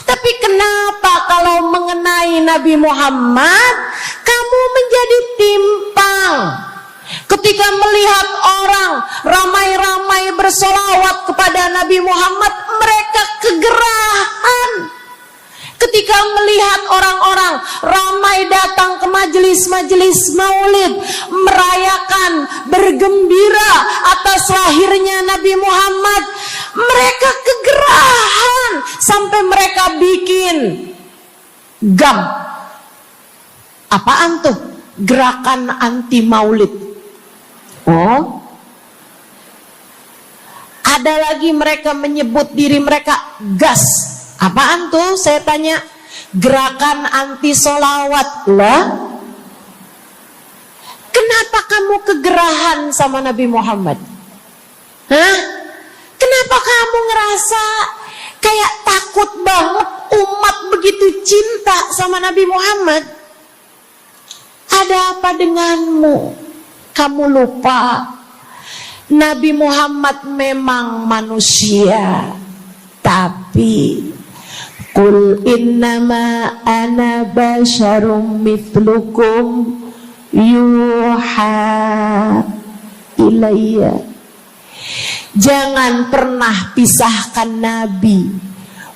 Tapi kenapa kalau mengenai Nabi Muhammad kamu menjadi timpang? Ketika melihat orang ramai-ramai bersolawat kepada Nabi Muhammad, mereka kegerahan. Ketika melihat orang-orang ramai datang ke majelis-majelis maulid, merayakan, bergembira atas lahirnya Nabi Muhammad, mereka kegerahan sampai mereka bikin GAM. Apaan tuh? Gerakan anti maulid. Oh, ada lagi mereka menyebut diri mereka GAS. Apaan tuh? Saya tanya. Gerakan anti solawat lah. Kenapa kamu kegerahan sama Nabi Muhammad? Hah? Kenapa kamu ngerasa kayak takut banget umat begitu cinta sama Nabi Muhammad? Ada apa denganmu? Kamu lupa Nabi Muhammad memang manusia, tapi qul innama ana basyarum mithlukum yuha ilayya. Jangan pernah pisahkan Nabi.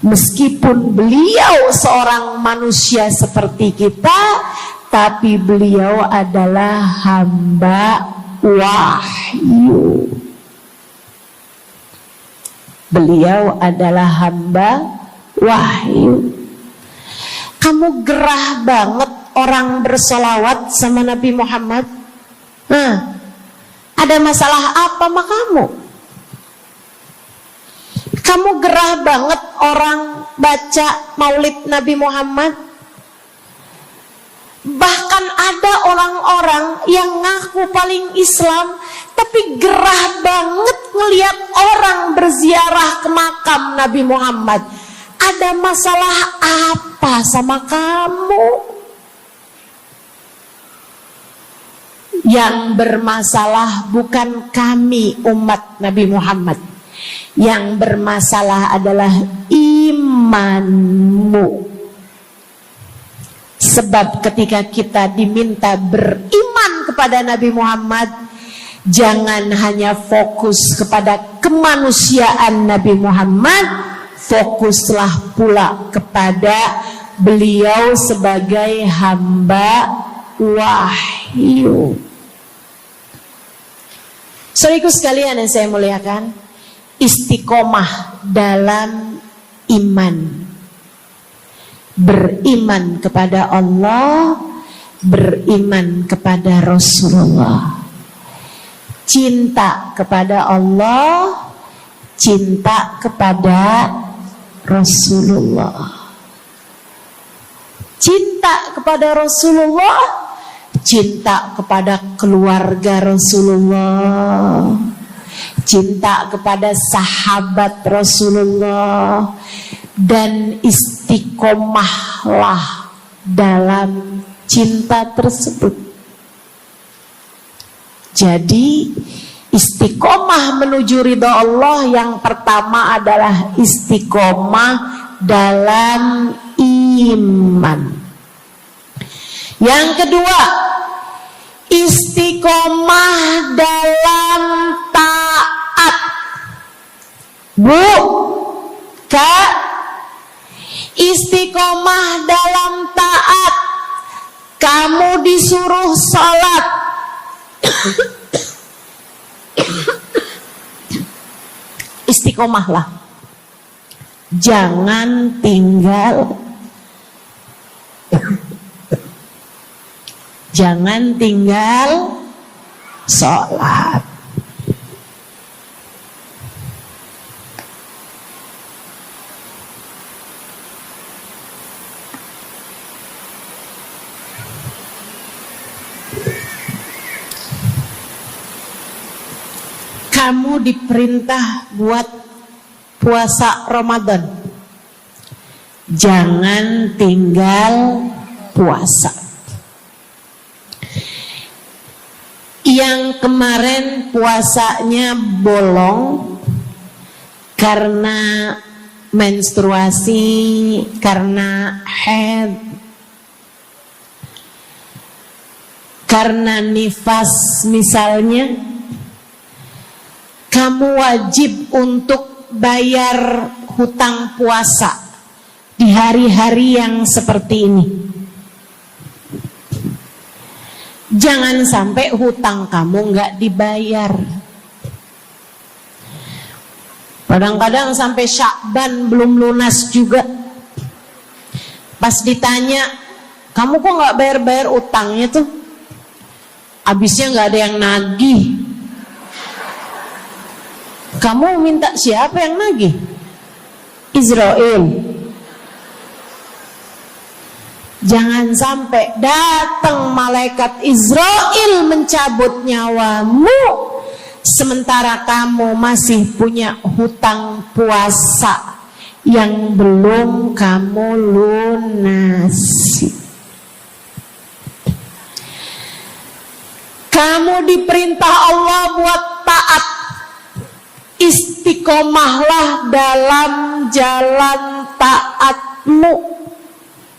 Meskipun beliau seorang manusia seperti kita, tapi beliau adalah hamba wahyu. Beliau adalah hamba wahyu. Kamu gerah banget orang bersolawat sama Nabi Muhammad. Ada masalah apa sama kamu? Kamu gerah banget orang baca maulid Nabi Muhammad. Bahkan ada orang-orang yang ngaku paling Islam, tapi gerah banget ngelihat orang berziarah ke makam Nabi Muhammad. Ada masalah apa sama kamu? Yang bermasalah bukan kami umat Nabi Muhammad. Yang bermasalah adalah imanmu. Sebab ketika kita diminta beriman kepada Nabi Muhammad, jangan hanya fokus kepada kemanusiaan Nabi Muhammad, fokuslah pula kepada beliau sebagai hamba wahyu. Saudaraku sekalian yang saya muliakan, istiqomah dalam iman. Beriman kepada Allah, beriman kepada Rasulullah. Cinta kepada Allah, cinta kepada Rasulullah. Cinta kepada Rasulullah, cinta kepada keluarga Rasulullah, cinta kepada sahabat Rasulullah, dan istiqomahlah dalam cinta tersebut. Jadi istiqomah menuju ridha Allah yang pertama adalah istiqomah dalam iman. Yang kedua, istiqomah dalam taat. Bu, Kak, istiqomah dalam taat. Kamu disuruh sholat, istiqomahlah. Jangan tinggal sholat. Kamu diperintah buat puasa Ramadan, jangan tinggal puasa. Yang kemarin puasanya bolong karena menstruasi, karena haid, karena nifas misalnya, kamu wajib untuk bayar hutang puasa di hari-hari yang seperti ini. Jangan sampai hutang kamu nggak dibayar. Kadang-kadang sampai Syakban belum lunas juga. Pas ditanya, kamu kok nggak bayar-bayar utangnya tuh? Habisnya nggak ada yang nagih. Kamu minta siapa yang nagih? Israel. Jangan sampai datang malaikat Israel mencabut nyawamu, sementara kamu masih punya hutang puasa yang belum kamu lunasi. Kamu diperintah Allah buat taat. Istiqomahlah dalam jalan taatmu.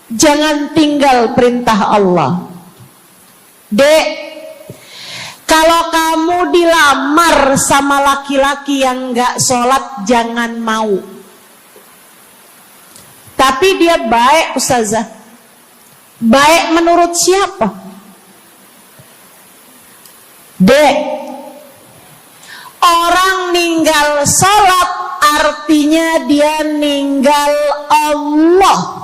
Jangan tinggal perintah Allah. Dek, kalau kamu dilamar sama laki-laki yang gak sholat, jangan mau. Tapi dia baik, Ustazah. Baik menurut siapa? Dek, orang ninggal sholat artinya dia ninggal Allah.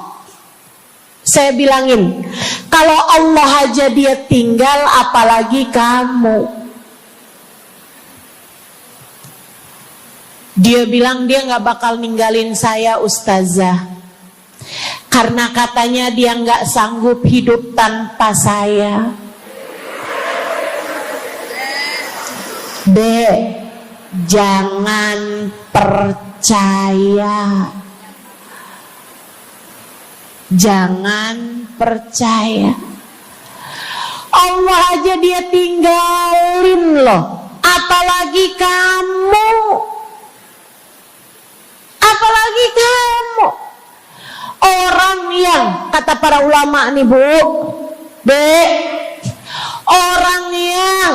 Saya bilangin, kalau Allah aja dia tinggal, apalagi kamu. Dia bilang dia gak bakal ninggalin saya, Ustazah, karena katanya dia gak sanggup hidup tanpa saya. Dek, jangan percaya. Jangan percaya. Allah aja dia tinggalin loh, apalagi kamu. Apalagi kamu. Orang yang, kata para ulama nih Bu, Dek, orang yang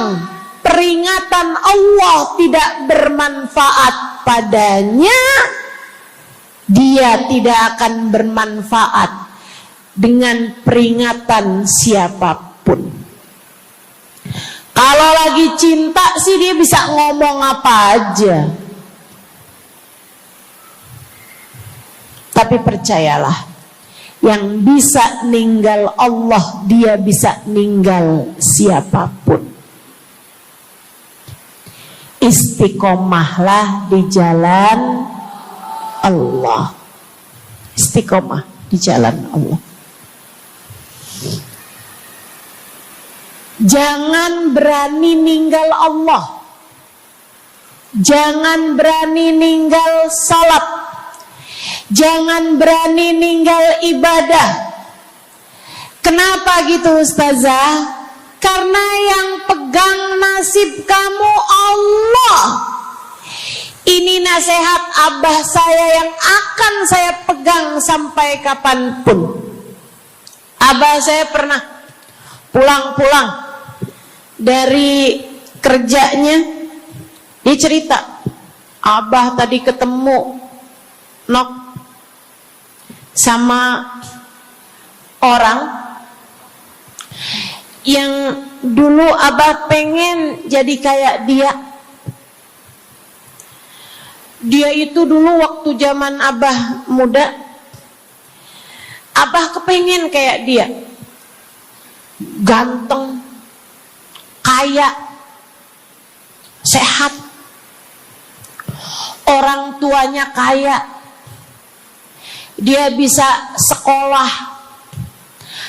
peringatan Allah tidak bermanfaat padanya, dia tidak akan bermanfaat dengan peringatan siapapun. Kalau lagi cinta sih dia bisa ngomong apa aja. Tapi percayalah, yang bisa ninggal Allah, dia bisa ninggal siapapun. Istiqomahlah di jalan Allah. Istiqomah di jalan Allah. Jangan berani ninggal Allah. Jangan berani ninggal salat. Jangan berani ninggal ibadah. Kenapa gitu Ustazah? Karena yang pegang nasib kamu Allah. Ini nasihat abah saya yang akan saya pegang sampai kapanpun. Abah saya pernah pulang-pulang dari kerjanya, dia cerita, abah tadi ketemu sama orang yang dulu abah pengen jadi kayak dia. Dia itu dulu waktu zaman abah muda, abah kepengen kayak dia, ganteng, kaya, sehat, orang tuanya kaya, dia bisa sekolah.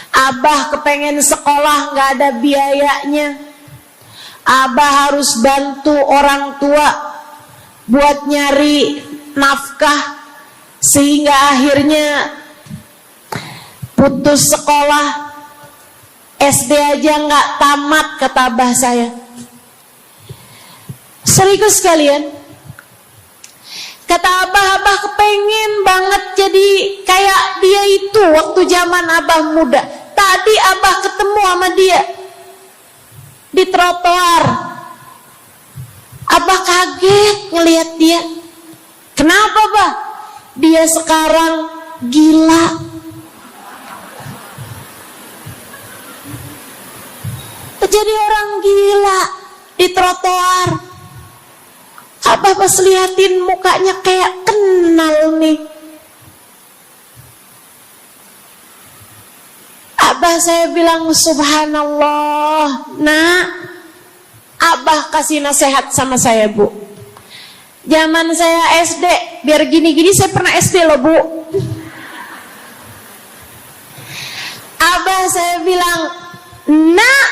Abah kepengen sekolah, gak ada biayanya. Abah harus bantu orang tua buat nyari nafkah, sehingga akhirnya putus sekolah. SD aja gak tamat, kata abah saya. Serius kalian? Kata abah kepengen banget jadi kayak dia itu waktu zaman abah muda. Tadi abah ketemu sama dia di trotoar. Abah kaget ngelihat dia. Kenapa, Bah? Dia sekarang gila. Jadi orang gila di trotoar. Abah pas liatin mukanya kayak kenal nih. Abah saya bilang subhanallah. Nak, abah kasih nasihat sama saya, Bu. Zaman saya SD, biar gini-gini saya pernah SD loh, Bu. Abah saya bilang, nak,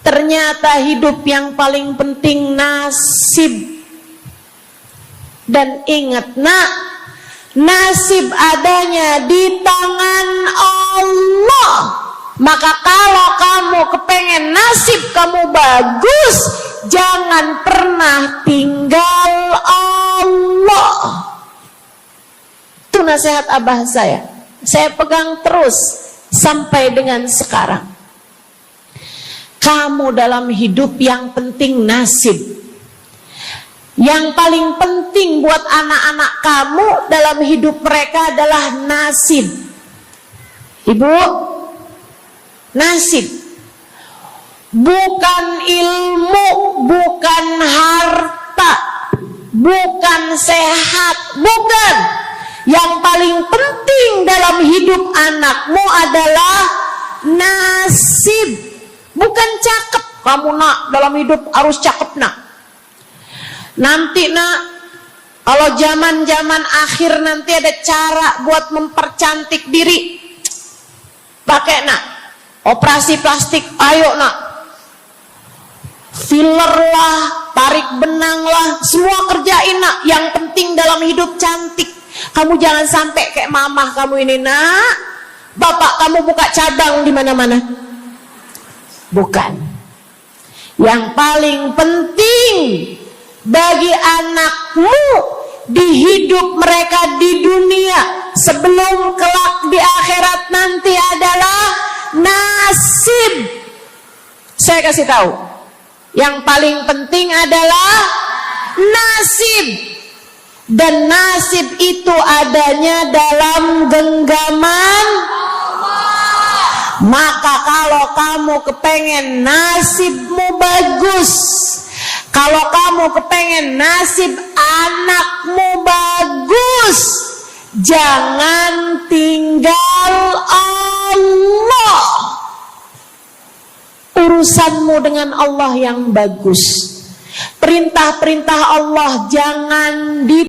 ternyata hidup yang paling penting nasib. Dan ingat nak, nasib adanya di tangan Allah. Maka kalau kamu kepengen nasib kamu bagus, jangan pernah tinggal Allah. Itu nasihat abah saya pegang terus sampai dengan sekarang. Kamu dalam hidup yang penting nasib. Yang paling penting buat anak-anak kamu dalam hidup mereka adalah nasib. Ibu, nasib. Bukan ilmu, bukan harta, bukan sehat, bukan. Yang paling penting dalam hidup anakmu adalah nasib. Bukan cakep. Kamu nak dalam hidup harus cakep nak. Nanti nak, kalau zaman-zaman akhir nanti ada cara buat mempercantik diri. Pakai nak, operasi plastik, ayo nak. Filler lah, tarik benang lah, semua kerjain nak. Yang penting dalam hidup cantik. Kamu jangan sampai kayak mamah kamu ini nak. Bapak kamu buka cabang di mana-mana. Bukan. Yang paling penting bagi anakmu di hidup mereka di dunia sebelum kelak di akhirat nanti adalah nasib. Saya kasih tahu, yang paling penting adalah nasib. Dan nasib itu adanya dalam genggaman. Maka kalau kamu kepengen nasibmu bagus, kalau kamu kepengen nasib anakmu bagus, Jangan tinggal Allah. Urusanmu dengan Allah yang bagus. Perintah-perintah Allah jangan di